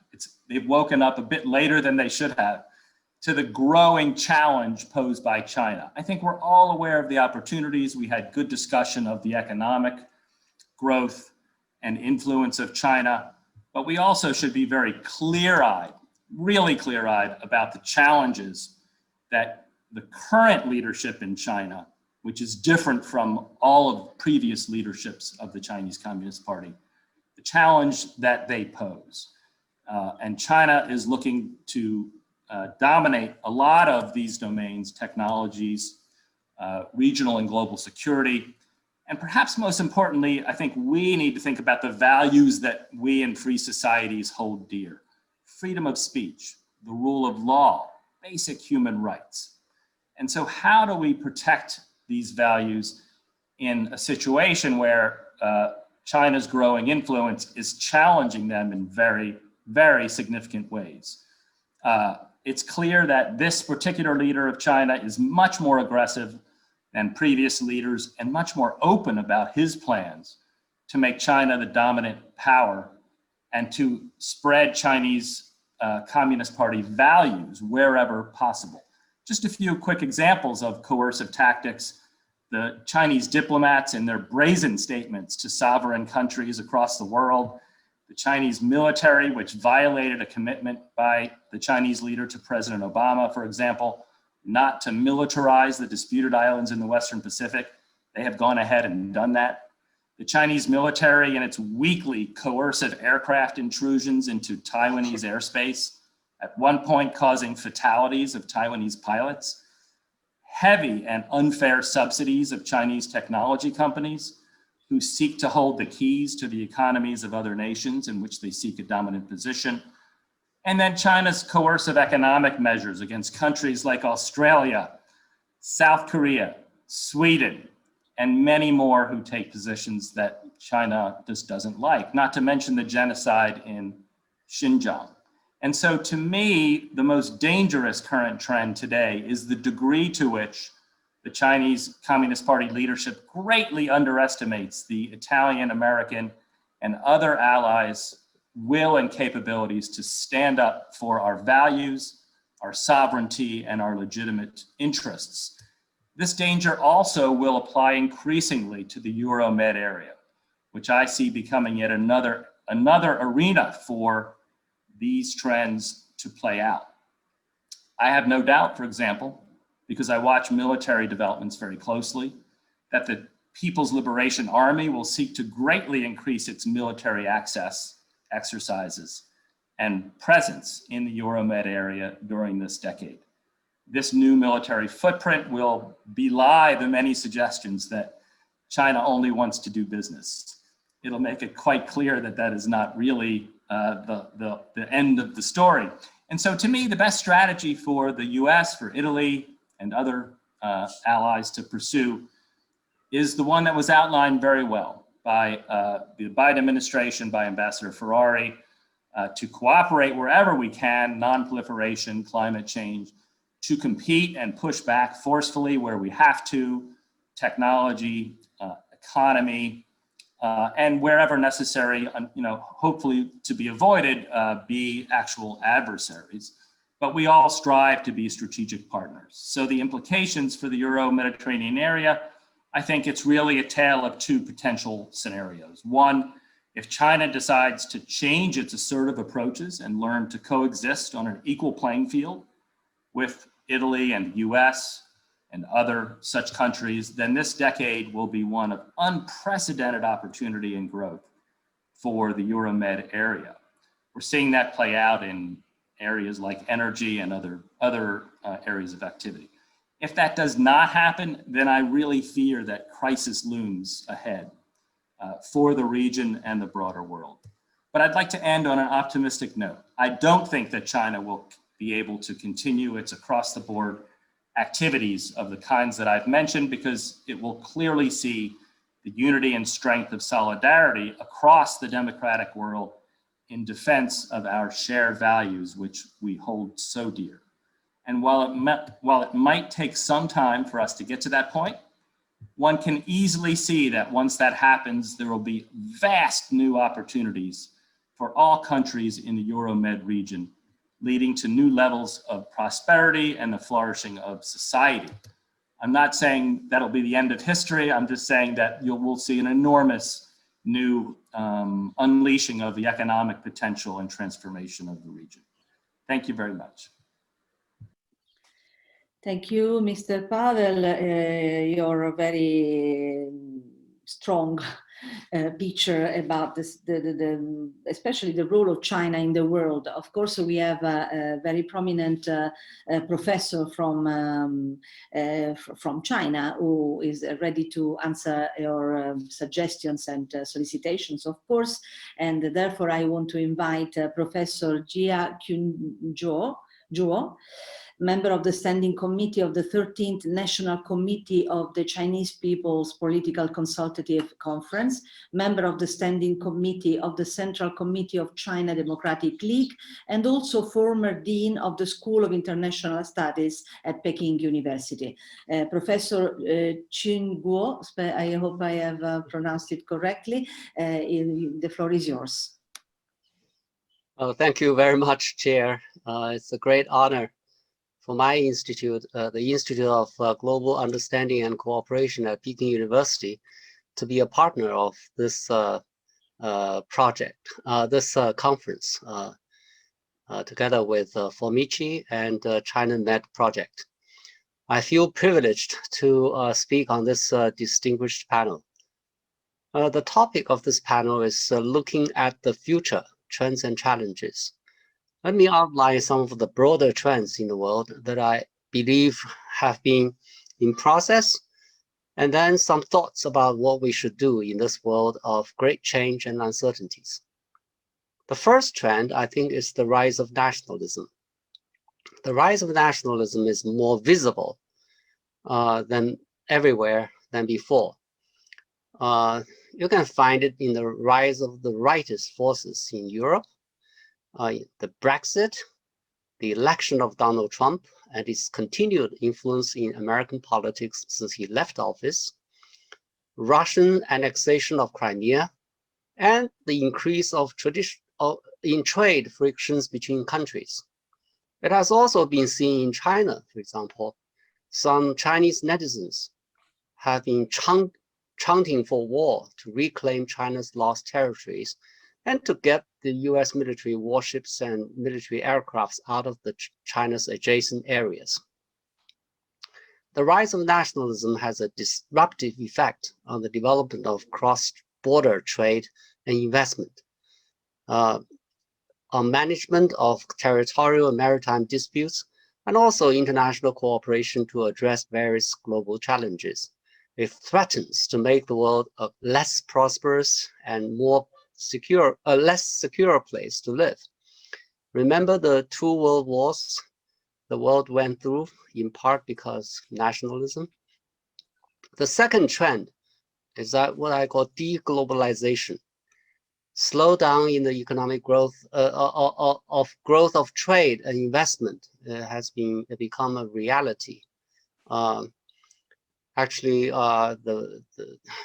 They've woken up a bit later than they should have to the growing challenge posed by China. I think we're all aware of the opportunities. We had good discussion of the economic growth and influence of China, but we also should be very clear-eyed, really clear-eyed about the challenges that the current leadership in China, which is different from all of previous leaderships of the Chinese Communist Party, the challenge that they pose. And China is looking to dominate a lot of these domains, technologies, regional and global security. And perhaps most importantly, I think we need to think about the values that we in free societies hold dear. Freedom of speech, the rule of law, basic human rights. And so how do we protect these values in a situation where China's growing influence is challenging them in very, very significant ways? It's clear that this particular leader of China is much more aggressive than previous leaders and much more open about his plans to make China the dominant power and to spread Chinese Communist Party values wherever possible. Just a few quick examples of coercive tactics. The Chinese diplomats in their brazen statements to sovereign countries across the world, the Chinese military, which violated a commitment by the Chinese leader to President Obama, for example, not to militarize the disputed islands in the Western Pacific. They have gone ahead and done that. The Chinese military and its weekly coercive aircraft intrusions into Taiwanese airspace, at one point causing fatalities of Taiwanese pilots. Heavy and unfair subsidies of Chinese technology companies who seek to hold the keys to the economies of other nations in which they seek a dominant position. And then China's coercive economic measures against countries like Australia, South Korea, Sweden, and many more who take positions that China just doesn't like, not to mention the genocide in Xinjiang. And so to me, the most dangerous current trend today is the degree to which the Chinese Communist Party leadership greatly underestimates the Italian, American, and other allies' will and capabilities to stand up for our values, our sovereignty, and our legitimate interests. This danger also will apply increasingly to the Euro-Med area, which I see becoming yet another arena for these trends to play out. I have no doubt, for example, because I watch military developments very closely, that the People's Liberation Army will seek to greatly increase its military exercises and presence in the Euro-Med area during this decade. This new military footprint will belie the many suggestions that China only wants to do business. It'll make it quite clear that that is not really the end of the story. And so to me, the best strategy for the US, for Italy, and other allies to pursue is the one that was outlined very well by the Biden administration, by Ambassador Ferrari, to cooperate wherever we can, non-proliferation, climate change, to compete and push back forcefully where we have to, technology, economy, and wherever necessary, hopefully to be avoided, be actual adversaries. But we all strive to be strategic partners. So the implications for the Euro-Mediterranean area, I think it's really a tale of two potential scenarios. One, if China decides to change its assertive approaches and learn to coexist on an equal playing field with Italy and the US and other such countries, then this decade will be one of unprecedented opportunity and growth for the Euromed area. We're seeing that play out in areas like energy and other areas of activity. If that does not happen, then I really fear that crisis looms ahead for the region and the broader world. But I'd like to end on an optimistic note. I don't think that China will be able to continue its across-the-board activities of the kinds that I've mentioned, because it will clearly see the unity and strength of solidarity across the democratic world in defense of our shared values, which we hold so dear. And while it might take some time for us to get to that point, one can easily see that once that happens, there will be vast new opportunities for all countries in the Euromed region, leading to new levels of prosperity and the flourishing of society. I'm not saying that'll be the end of history. I'm just saying that we'll see an enormous new unleashing of the economic potential and transformation of the region. Thank you very much. Thank you, Mr. Pavel. Your very strong picture about this, especially the role of China in the world. Of course, we have a very prominent professor from China who is ready to answer your suggestions and solicitations, of course. And therefore, I want to invite Professor Jia Qingguo, member of the Standing Committee of the 13th National Committee of the Chinese People's Political Consultative Conference, member of the Standing Committee of the Central Committee of China Democratic League, and also former Dean of the School of International Studies at Peking University. Professor Qingguo, I hope I have pronounced it correctly, the floor is yours. Oh, thank you very much, Chair. It's a great honor for my institute, the Institute of Global Understanding and Cooperation at Peking University, to be a partner of this project, this conference, together with Formici and China Med Project. I feel privileged to speak on this distinguished panel. The topic of this panel is looking at the future trends and challenges. Let me outline some of the broader trends in the world that I believe have been in process, and then some thoughts about what we should do in this world of great change and uncertainties. The first trend, I think, is the rise of nationalism. The rise of nationalism is more visible than everywhere than before. You can find it in the rise of the rightist forces in Europe, the Brexit, the election of Donald Trump, and its continued influence in American politics since he left office, Russian annexation of Crimea, and the increase of in trade frictions between countries. It has also been seen in China, for example. Some Chinese netizens have been chanting for war to reclaim China's lost territories and to get the US military warships and military aircrafts out of China's adjacent areas. The rise of nationalism has a disruptive effect on the development of cross-border trade and investment, on management of territorial and maritime disputes, and also international cooperation to address various global challenges. It threatens to make the world a less prosperous and a less secure place to live. Remember the 2 world wars the world went through, in part because nationalism? The second trend is that what I call deglobalization. slowdown in the economic growth growth of trade and investment has become a reality. Actually,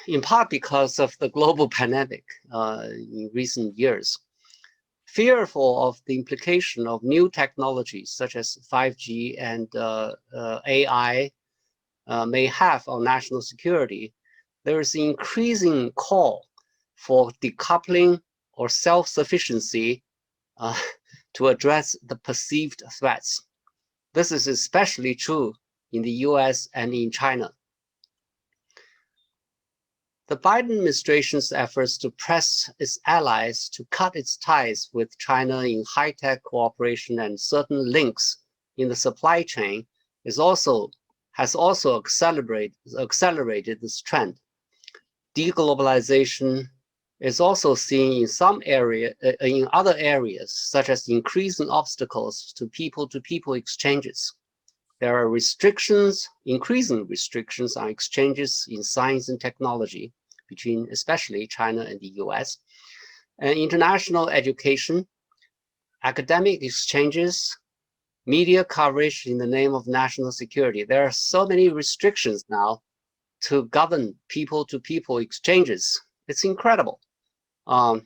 in part because of the global pandemic in recent years. Fearful of the implication of new technologies such as 5G and AI may have on national security, there is increasing call for decoupling or self-sufficiency to address the perceived threats. This is especially true in the US and in China. The Biden administration's efforts to press its allies to cut its ties with China in high-tech cooperation and certain links in the supply chain has also accelerated this trend. Deglobalization is also seen in in other areas, such as increasing obstacles to people-to-people exchanges. There are increasing restrictions on exchanges in science and technology between especially China and the US. And international education, academic exchanges, media coverage in the name of national security. There are so many restrictions now to govern people-to-people exchanges. It's incredible. I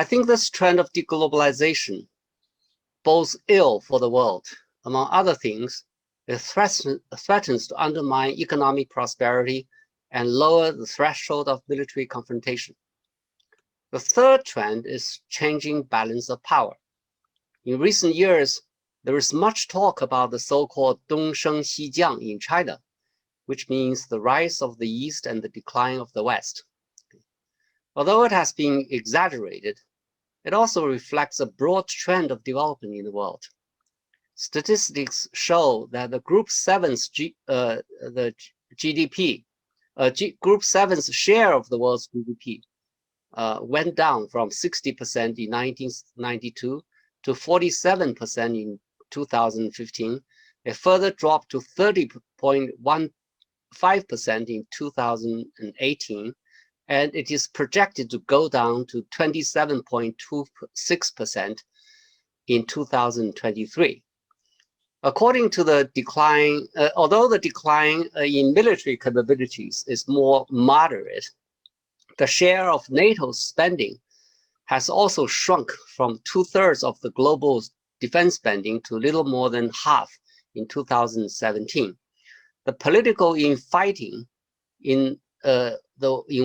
think this trend of deglobalization bodes ill for the world. Among other things, it threatens to undermine economic prosperity and lower the threshold of military confrontation. The third trend is changing balance of power. In recent years, there is much talk about the so-called Dongsheng Xijiang in China, which means the rise of the East and the decline of the West. Although it has been exaggerated, it also reflects a broad trend of development in the world. Statistics show that the Group 7's Group 7's share of the world's GDP went down from 60% in 1992 to 47% in 2015. It further dropped to 30.15% in 2018. And it is projected to go down to 27.26% in 2023. According to the decline, although the decline in military capabilities is more moderate, the share of NATO's spending has also shrunk from 2/3 of the global defense spending to little more than half in 2017. The political infighting in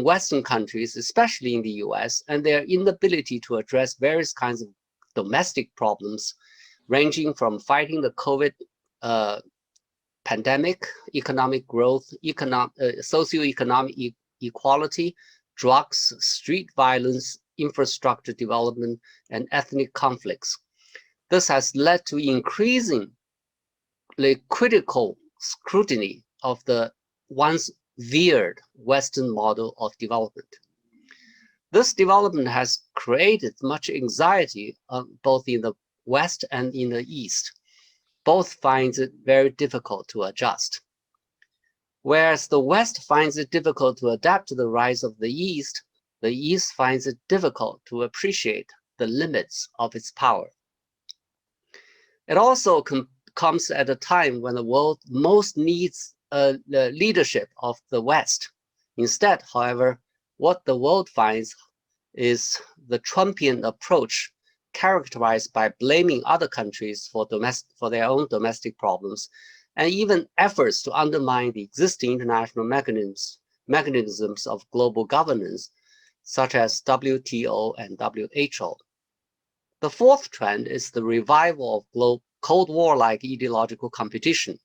Western countries, especially in the US, and their inability to address various kinds of domestic problems, ranging from fighting the COVID pandemic, economic growth, socioeconomic equality, drugs, street violence, infrastructure development, and ethnic conflicts. This has led to increasingly critical scrutiny of the once veered Western model of development. This development has created much anxiety both in the West and in the East. Both finds it very difficult to adjust. Whereas the West finds it difficult to adapt to the rise of the East finds it difficult to appreciate the limits of its power. It also comes at a time when the world most needs the leadership of the West. Instead, however, what the world finds is the Trumpian approach characterized by blaming other countries for their own domestic problems, and even efforts to undermine the existing international mechanisms of global governance, such as WTO and WHO. The fourth trend is the revival of Cold War-like ideological competition.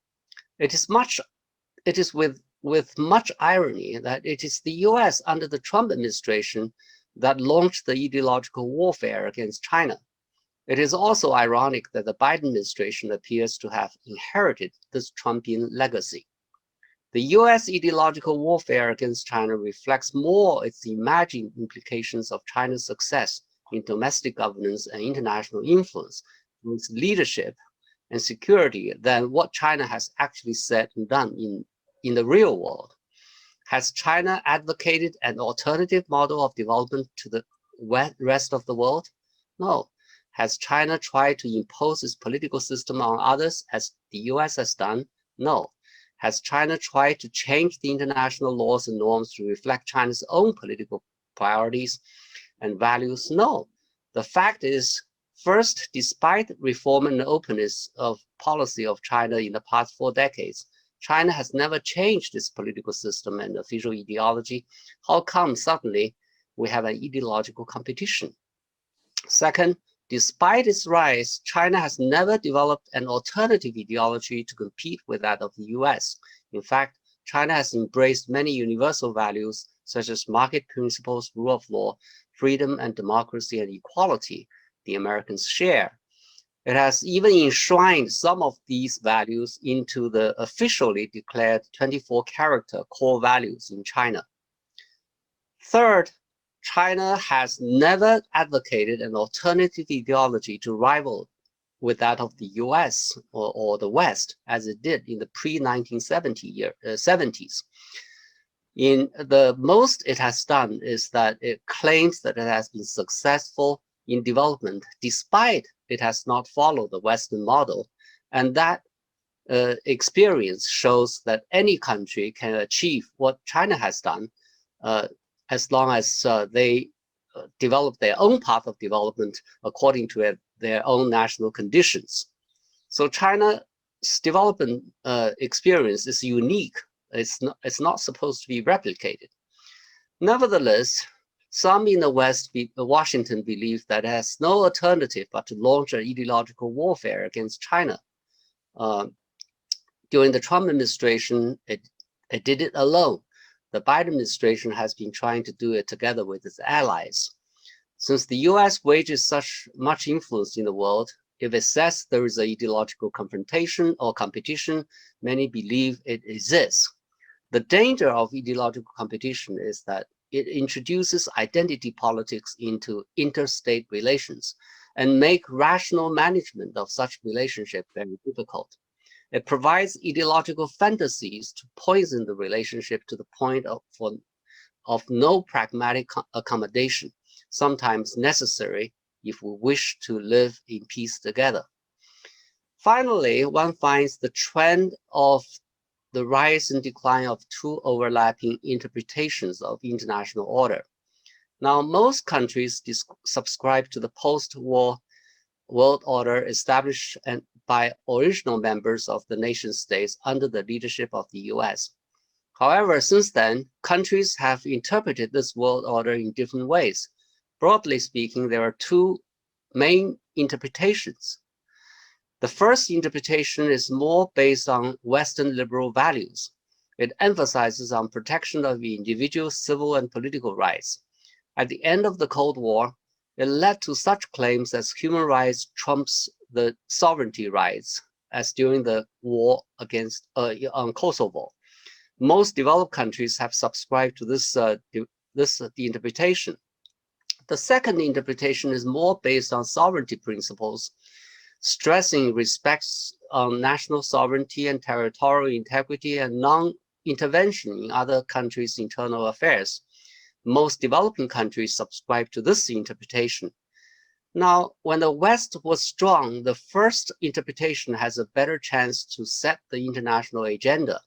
It is with much irony that it is the US under the Trump administration that launched the ideological warfare against China. It is also ironic that the Biden administration appears to have inherited this Trumpian legacy. The US ideological warfare against China reflects more its imagined implications of China's success in domestic governance and international influence, its leadership and security, than what China has actually said and done in the real world. Has China advocated an alternative model of development to the rest of the world? No. Has China tried to impose its political system on others as the US has done? No. Has China tried to change the international laws and norms to reflect China's own political priorities and values? No. The fact is, first, despite reform and openness of policy of China in the past 4 decades, China has never changed its political system and official ideology. How come suddenly we have an ideological competition? Second, despite its rise, China has never developed an alternative ideology to compete with that of the US. In fact, China has embraced many universal values such as market principles, rule of law, freedom and democracy and equality the Americans share. It has even enshrined some of these values into the officially declared 24-character core values in China. Third, China has never advocated an alternative ideology to rival with that of the US or the West, as it did in the pre-1970s. In the most it has done is that it claims that it has been successful in development, despite it has not followed the Western model. And that experience shows that any country can achieve what China has done as long as they develop their own path of development according to their own national conditions. So China's development experience is unique. It's not supposed to be replicated. Nevertheless, some in the West, Washington, believe that it has no alternative but to launch an ideological warfare against China. During the Trump administration, it did it alone. The Biden administration has been trying to do it together with its allies. Since the US wages such much influence in the world, if it says there is an ideological confrontation or competition, many believe it exists. The danger of ideological competition is that it introduces identity politics into interstate relations and make rational management of such relationship very difficult. It provides ideological fantasies to poison the relationship to the point of no pragmatic accommodation, sometimes necessary if we wish to live in peace together. Finally, one finds the trend of the rise and decline of two overlapping interpretations of international order. Now, most countries subscribe to the post-war world order established by original members of the nation states under the leadership of the US. However, since then, countries have interpreted this world order in different ways. Broadly speaking, there are two main interpretations. The first interpretation is more based on Western liberal values. It emphasizes on protection of individual civil and political rights. At the end of the Cold War, it led to such claims as human rights trumps the sovereignty rights, as during the war against on Kosovo. Most developed countries have subscribed to the interpretation. The second interpretation is more based on sovereignty principles, stressing respects on national sovereignty and territorial integrity and non-intervention in other countries' internal affairs. Most developing countries subscribe to this interpretation. Now, when the West was strong, the first interpretation has a better chance to set the international agenda.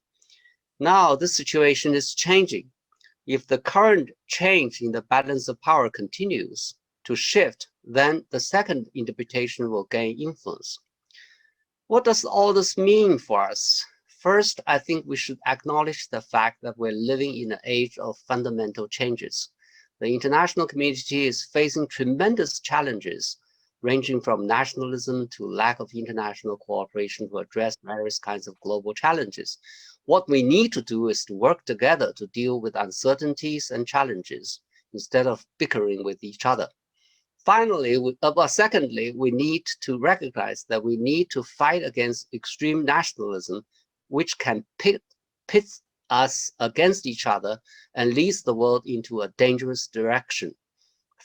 Now, this situation is changing. If the current change in the balance of power continues to shift, then the second interpretation will gain influence. What does all this mean for us? First, I think we should acknowledge the fact that we're living in an age of fundamental changes. The international community is facing tremendous challenges, ranging from nationalism to lack of international cooperation to address various kinds of global challenges. What we need to do is to work together to deal with uncertainties and challenges instead of bickering with each other. Finally, secondly, we need to recognize that we need to fight against extreme nationalism, which can pit us against each other and leads the world into a dangerous direction.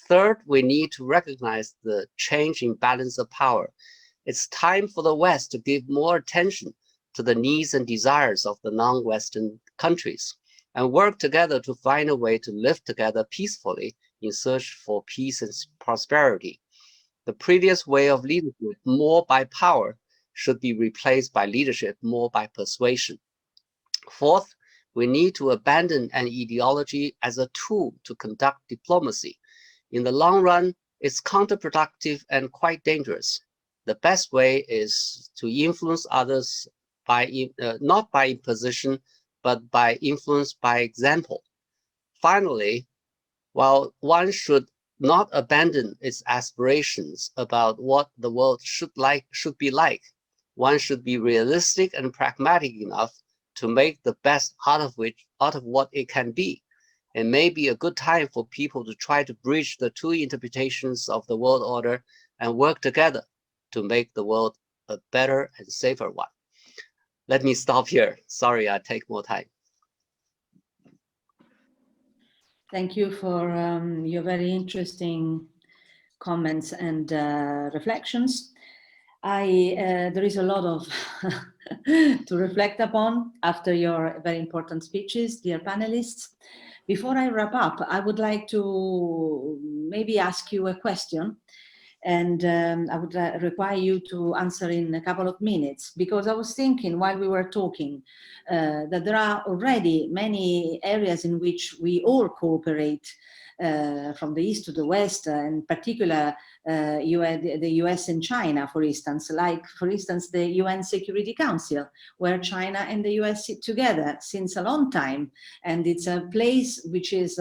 Third, we need to recognize the change in balance of power. It's time for the West to give more attention to the needs and desires of the non-Western countries. and work together to find a way to live together peacefully in search for peace and prosperity. The previous way of leadership, more by power, should be replaced by leadership more by persuasion. Fourth, we need to abandon an ideology as a tool to conduct diplomacy. In the long run, it's counterproductive and quite dangerous. The best way is to influence others by not by imposition, but by influence by example. Finally, while one should not abandon its aspirations about what the world should be like, one should be realistic and pragmatic enough to make the best out of what it can be. It may be a good time for people to try to bridge the two interpretations of the world order and work together to make the world a better and safer one. Let me stop here. Sorry, I take more time. Thank you for your very interesting comments and reflections. There is a lot of to reflect upon after your very important speeches, dear panelists. Before I wrap up, I would like to maybe ask you a question, and I would require you to answer in a couple of minutes, because I was thinking while we were talking that there are already many areas in which we all cooperate from the east to the west, in particular the US and China, for instance, like, for instance, the UN Security Council, where China and the US sit together since a long time. And it's a place which is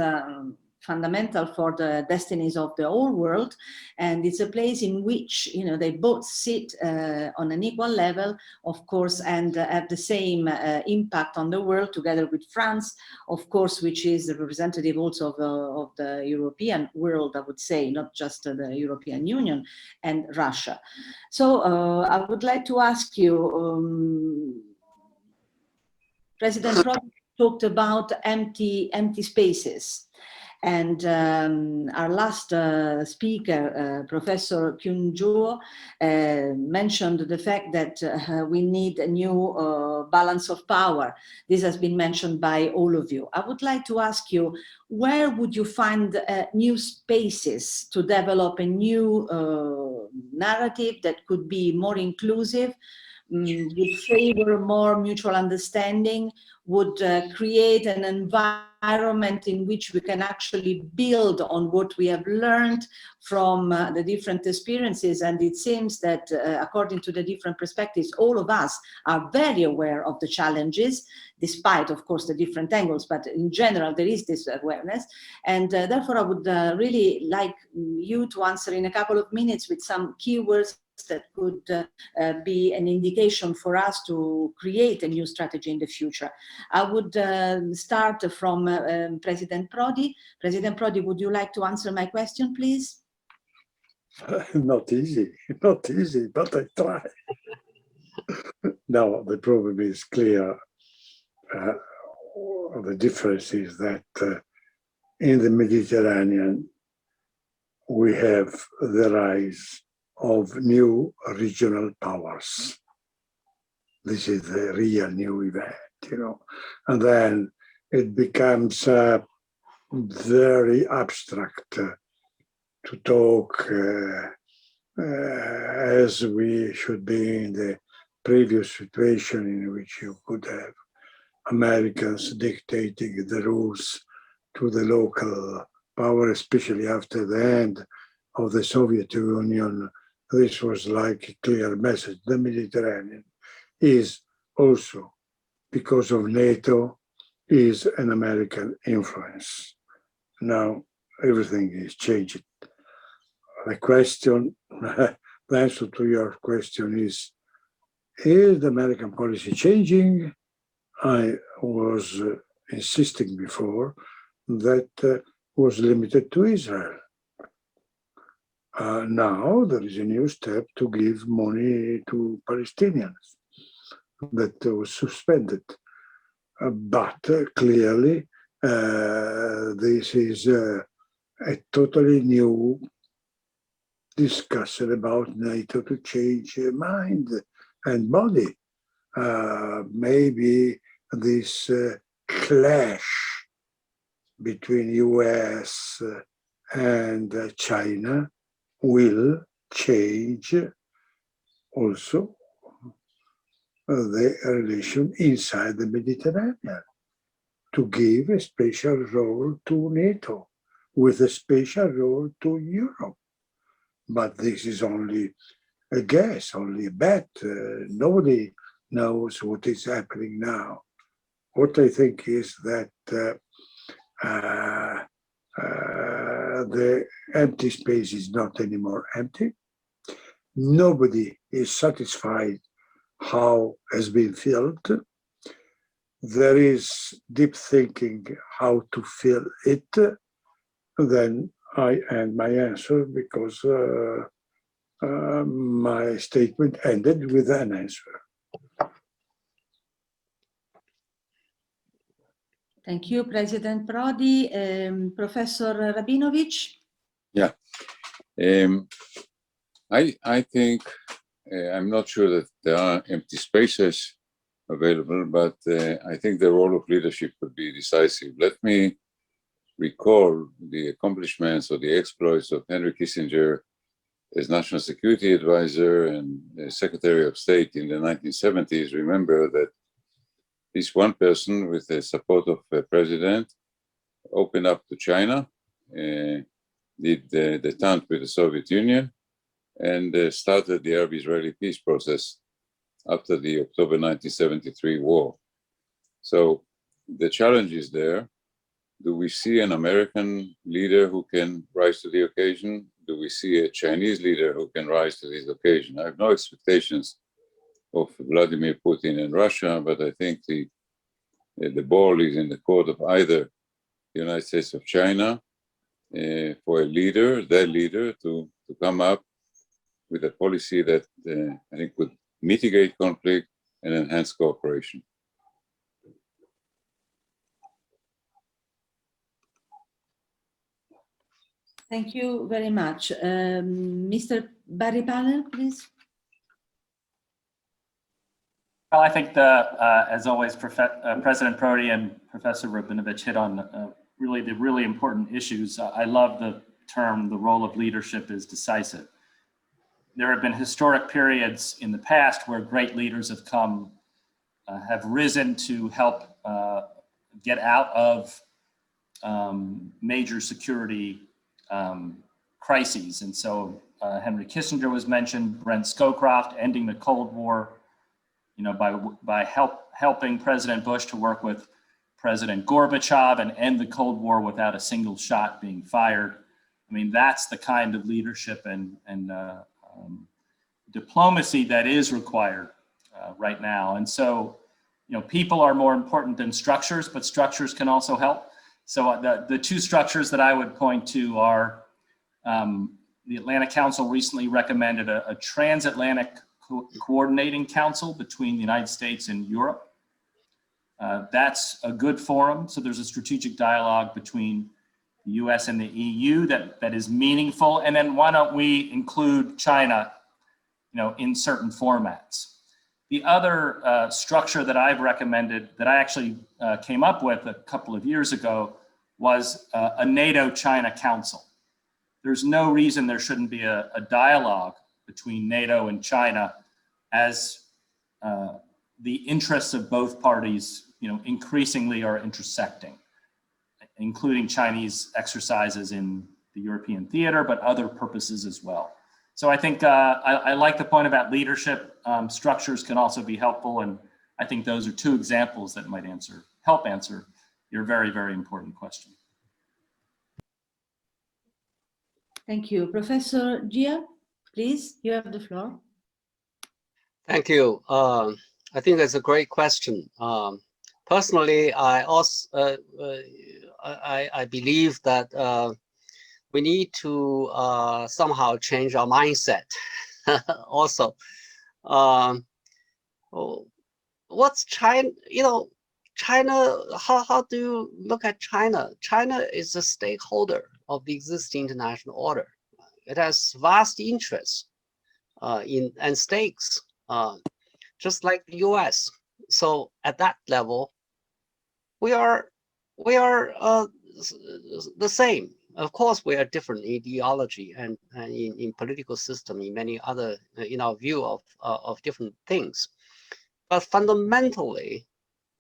fundamental for the destinies of the whole world, and it's a place in which, you know, they both sit on an equal level, of course, and have the same impact on the world, together with France, of course, which is the representative also of the European world, I would say, not just the European Union, and Russia. So I would like to ask you, President Prodi talked about empty spaces. And our last speaker, Professor Qingguo, mentioned the fact that we need a new balance of power. This has been mentioned by all of you. I would like to ask you, where would you find new spaces to develop a new narrative that could be more inclusive, would favor more mutual understanding, would create an environment in which we can actually build on what we have learned from the different experiences? And it seems that according to the different perspectives, all of us are very aware of the challenges, despite, of course, the different angles, but in general, there is this awareness. And therefore, I would really like you to answer in a couple of minutes with some keywords that could be an indication for us to create a new strategy in the future. I would start from President Prodi. President Prodi, would you like to answer my question, please? Not easy, but I try. No, the problem is clear. The difference is that in the Mediterranean, we have the rise of new regional powers. This is the real new event, you know. And then it becomes very abstract to talk as we should be in the previous situation, in which you could have Americans dictating the rules to the local power, especially after the end of the Soviet Union. This was like a clear message. The Mediterranean is also, because of Nato, is an American influence. Now everything is changing. The question, the answer to your question is the American policy changing? I was insisting before that was limited to Israel. Now there is a new step to give money to Palestinians that was suspended. But clearly this is a totally new discussion about NATO to change mind and body. Maybe this clash between US and China will change also the relation inside the Mediterranean, to give a special role to NATO, with a special role to Europe. But this is only a guess, only a bet. Nobody knows what is happening now. What I think is that the empty space is not anymore empty. Nobody is satisfied how has been filled. There is deep thinking how to fill it. Then I end my answer, because my statement ended with an answer. Thank you, President Prodi. Professor Rabinovich? Yeah. I think, I'm not sure that there are empty spaces available, but I think the role of leadership could be decisive. Let me recall the accomplishments or the exploits of Henry Kissinger as National Security Advisor and Secretary of State in the 1970s. Remember that this one person, with the support of the president, opened up to China, did the détente with the Soviet Union, and started the Arab-Israeli peace process after the October 1973 war. So the challenge is there. Do we see an American leader who can rise to the occasion? Do we see a Chinese leader who can rise to this occasion? I have no expectations of Vladimir Putin and Russia, but I think the ball is in the court of either the United States of China for a leader, their leader, to come up with a policy that I think would mitigate conflict and enhance cooperation. Thank you very much. Mr. Barry Pavel, please. Well, I think as always, President Prodi and Professor Rabinovich hit on really important issues. I love the term, the role of leadership is decisive. There have been historic periods in the past where great leaders have risen to help get out of major security crises. And so Henry Kissinger was mentioned, Brent Scowcroft, ending the Cold War, by helping President Bush to work with President Gorbachev and end the Cold War without a single shot being fired. I mean, that's the kind of leadership and diplomacy that is required right now. And so, people are more important than structures, but structures can also help. So the two structures that I would point to are the Atlantic Council recently recommended a transatlantic coordinating council between the United States and Europe. That's a good forum. So there's a strategic dialogue between the US and the EU that is meaningful. And then why don't we include China, in certain formats? The other structure that I've recommended, that I actually came up with a couple of years ago, was a NATO-China Council. There's no reason there shouldn't be a dialogue between NATO and China as the interests of both parties, increasingly are intersecting, including Chinese exercises in the European theater, but other purposes as well. So I think I like the point about leadership. Structures can also be helpful, and I think those are two examples that might help answer your very, very important question. Thank you. Professor Jia, please, you have the floor. Thank you. I think that's a great question. Personally, I also I believe that we need to somehow change our mindset. Also, what's China? China. How do you look at China? China is a stakeholder of the existing international order. It has vast interests and stakes, just like the US. So at that level, we are the same. Of course, we are different in ideology and in political system, in many other, in our view of different things. But fundamentally,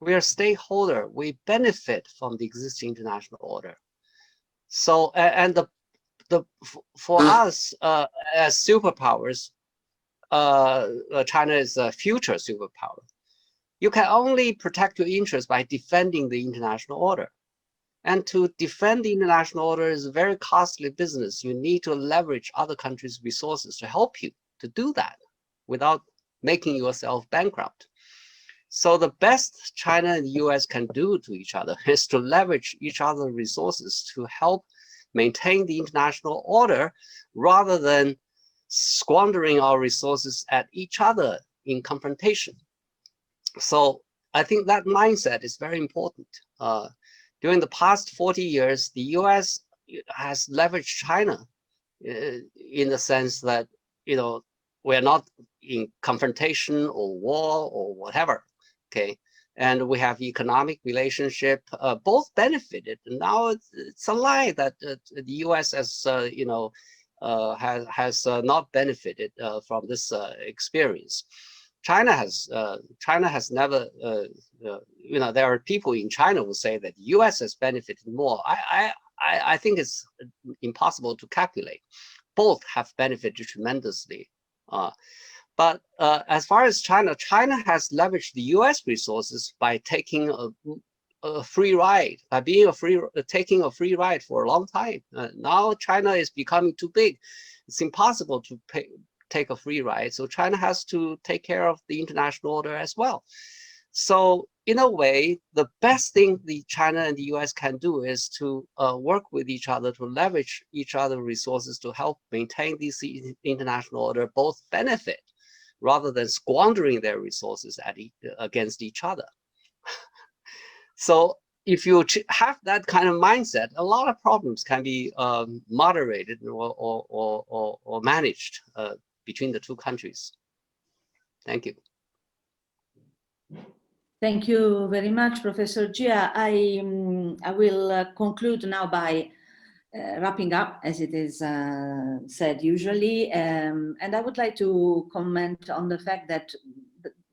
we are stakeholder. We benefit from the existing international order. So, and for us as superpowers, China is a future superpower. You can only protect your interests by defending the international order. And to defend the international order is a very costly business. You need to leverage other countries' resources to help you to do that without making yourself bankrupt. So the best China and the US can do to each other is to leverage each other's resources to help maintain the international order rather than squandering our resources at each other in confrontation. So I think that mindset is very important. During the past 40 years, the US has leveraged China in the sense that, we're not in confrontation or war or whatever, okay? And we have economic relationship, both benefited. And now it's a lie that the US has, has not benefited from this experience. China has never, there are people in China who say that the US has benefited more. I think it's impossible to calculate. Both have benefited tremendously. But as far as China has leveraged the US resources by taking a free ride, by taking a free ride for a long time. Now China is becoming too big. It's impossible to take a free ride. So China has to take care of the international order as well. So in a way, the best thing the China and the US can do is to work with each other, to leverage each other's resources to help maintain this international order, both benefit rather than squandering their resources against each other. So if you have that kind of mindset, a lot of problems can be moderated or managed between the two countries. Thank you. Thank you very much, Professor Jia. I will conclude now by wrapping up, as it is said usually. And I would like to comment on the fact that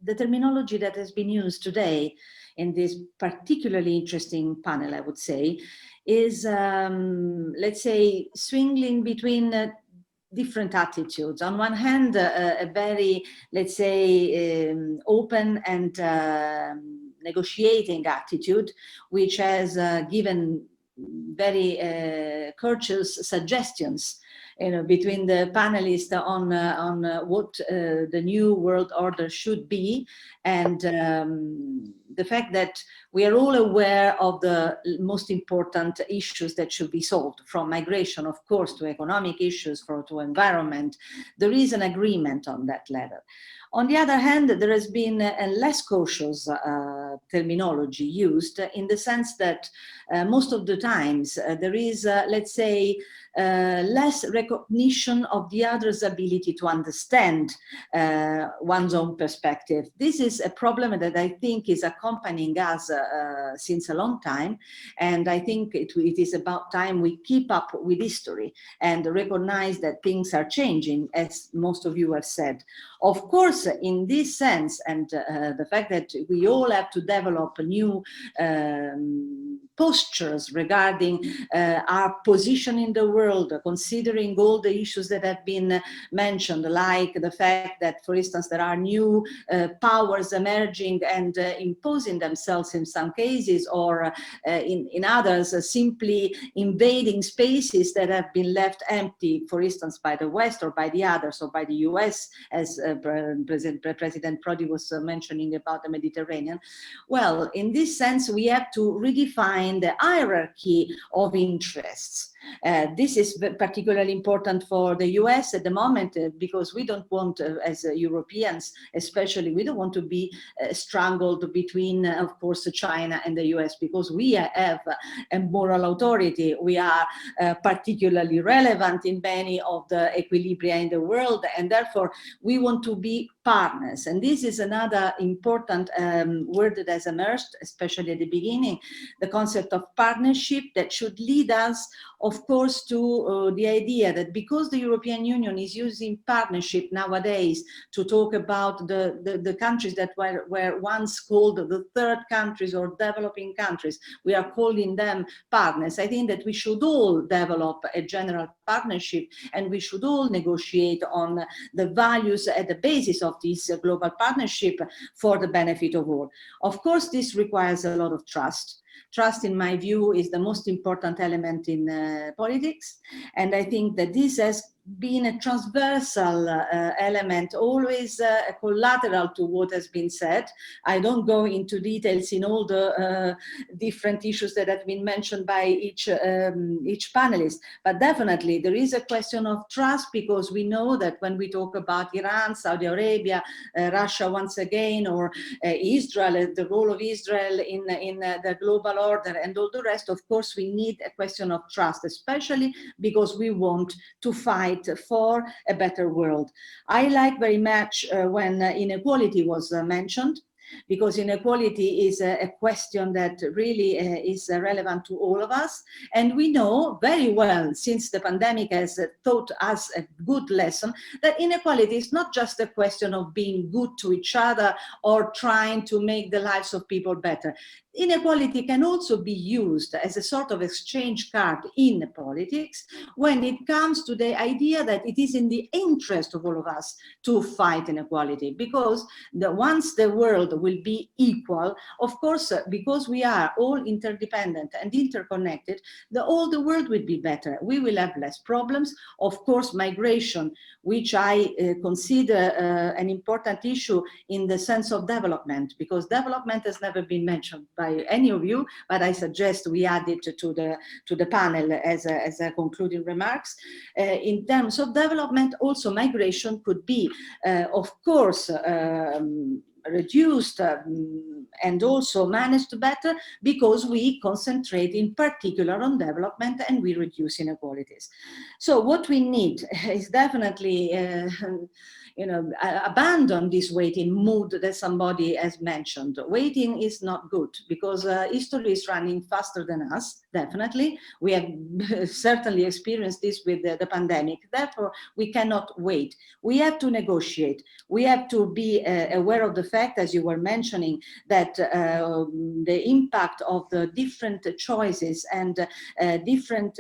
the terminology that has been used today in this particularly interesting panel, I would say, is, let's say, swinging between different attitudes. On one hand, a very, let's say, open and negotiating attitude, which has given very courteous suggestions, between the panelists on what the new world order should be, and the fact that we are all aware of the most important issues that should be solved, from migration, of course, to economic issues, to environment. There is an agreement on that level. On the other hand, there has been a less cautious terminology used, in the sense that most of the times there is, let's say, less recognition of the other's ability to understand one's own perspective. This is a problem that I think is accompanying us since a long time, and I think it is about time we keep up with history and recognize that things are changing, as most of you have said. Of course, in this sense, and the fact that we all have to develop new postures regarding our position in the world, considering all the issues that have been mentioned, like the fact that, for instance, there are new powers emerging and imposing themselves in some cases, or in others, simply invading spaces that have been left empty, for instance, by the West or by the others, or by the US, as President Prodi was mentioning about the Mediterranean. Well, in this sense, we have to redefine redefine the hierarchy of interests. This is particularly important for the US at the moment because we don't want, as Europeans especially, we don't want to be strangled between, of course, China and the US, because we have a moral authority. We are particularly relevant in many of the equilibria in the world, and therefore we want to be partners. And this is another important word that has emerged, especially at the beginning, the concept of partnership that should lead us, of course, to the idea that because the European Union is using partnership nowadays to talk about the countries that were once called the third countries or developing countries, we are calling them partners. I think that we should all develop a general partnership, and we should all negotiate on the values at the basis of this global partnership for the benefit of all. Of course, this requires a lot of trust. Trust, in my view, is the most important element in politics. And I think that this has been a transversal element, always collateral to what has been said. I don't go into details in all the different issues that have been mentioned by each panelist, but definitely there is a question of trust, because we know that when we talk about Iran, Saudi Arabia, Russia once again, or Israel, the role of Israel in the global order and all the rest, of course we need a question of trust, especially because we want to fight for a better world. I like very much when inequality was mentioned, because inequality is a question that really is relevant to all of us. And we know very well, since the pandemic has taught us a good lesson, that inequality is not just a question of being good to each other or trying to make the lives of people better. Inequality can also be used as a sort of exchange card in politics when it comes to the idea that it is in the interest of all of us to fight inequality, because once the world will be equal, of course, because we are all interdependent and interconnected, all the world will be better. We will have less problems. Of course, migration, which I consider an important issue in the sense of development, because development has never been mentioned by any of you, but I suggest we add it to the panel as a concluding remarks. In terms of development, also migration could be, of course, reduced and also managed better, because we concentrate in particular on development and we reduce inequalities. So what we need is definitely abandon this waiting mood that somebody has mentioned. Waiting is not good, because history is running faster than us, definitely. We have certainly experienced this with the pandemic. Therefore, we cannot wait. We have to negotiate. We have to be aware of the fact, as you were mentioning, that the impact of the different choices and different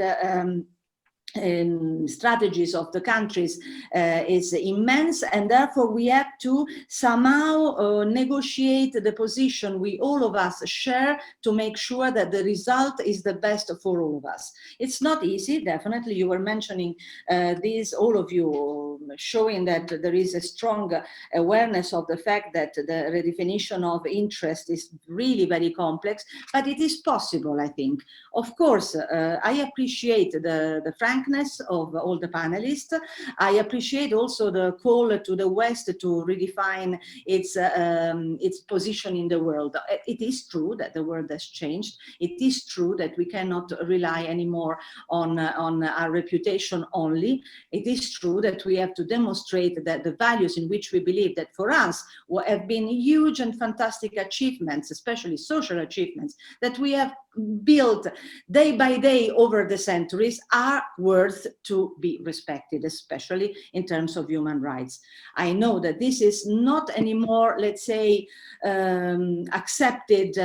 strategies of the countries is immense, and therefore we have to somehow negotiate the position we all of us share to make sure that the result is the best for all of us. It's not easy, definitely. You were mentioning this, all of you, showing that there is a strong awareness of the fact that the redefinition of interest is really very complex, but it is possible, I think. Of course, I appreciate the frankness of all the panelists. I appreciate also the call to the West to redefine its position in the world. It is true that the world has changed. It is true that we cannot rely anymore on our reputation only. It is true that we have to demonstrate that the values in which we believe, that for us have been huge and fantastic achievements, especially social achievements, that we have built day by day over the centuries, are worth to be respected, especially in terms of human rights. I know that this is not anymore, let's say, accepted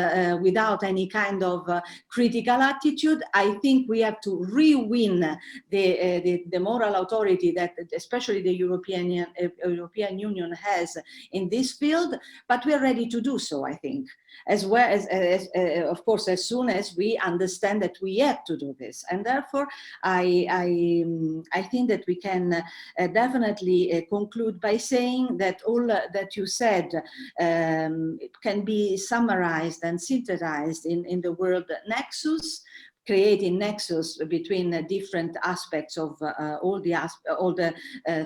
without any kind of critical attitude. I think we have to re-win the moral authority that especially the European Union has in this field, but we are ready to do so, I think. as well as of course, as soon as we understand that we have to do this. And therefore, I think that we can definitely conclude by saying that all that you said can be summarized and synthesized in the word nexus, creating nexus between different aspects of all the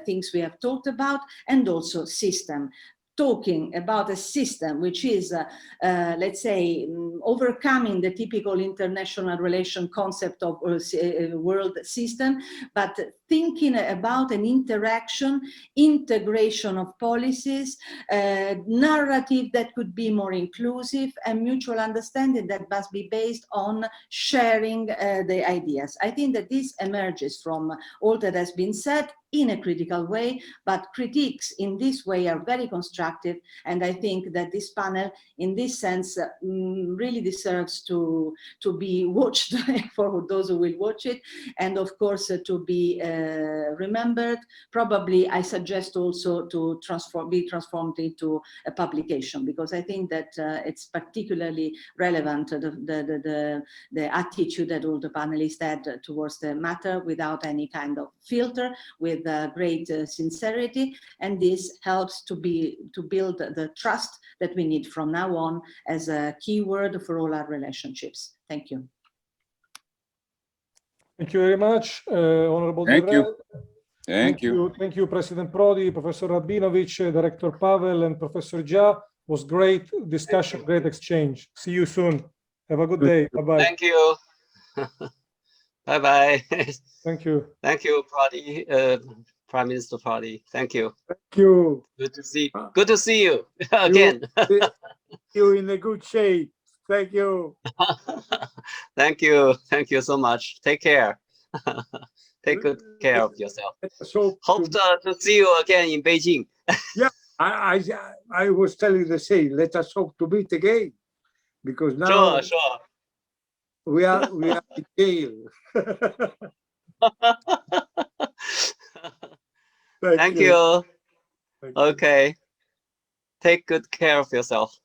things we have talked about, and also system. Talking about a system which is, let's say, overcoming the typical international relation concept of world system, but thinking about an interaction, integration of policies, narrative that could be more inclusive, and mutual understanding that must be based on sharing the ideas. I think that this emerges from all that has been said in a critical way, but critiques in this way are very constructive, and I think that this panel, in this sense, really deserves to be watched for those who will watch it, and of course to be remembered. Probably I suggest also to be transformed into a publication, because I think that it's particularly relevant, the attitude that all the panelists had towards the matter, without any kind of filter, with great sincerity, and this helps to build the trust that we need from now on as a key word for all our relationships. Thank you. Thank you very much, Honorable Thank you. Thank you. Thank you, President Prodi, Professor Rabinovich, Director Pavel, and Professor Jia. Was great discussion, great exchange. See you soon. Have a good day. Bye-bye. Thank you. Bye-bye. Thank you. Thank you, Prodi, Prime Minister Prodi. Thank you. Thank you. Good to see you again. You in a good shape. Thank you. Thank you. Thank you so much. Take care. Take good care of yourself. Hope to see you again in Beijing. Yeah, I was telling the same. Let us hope to meet again, because now Sure. we are in jail. Thank you. Okay. Take good care of yourself.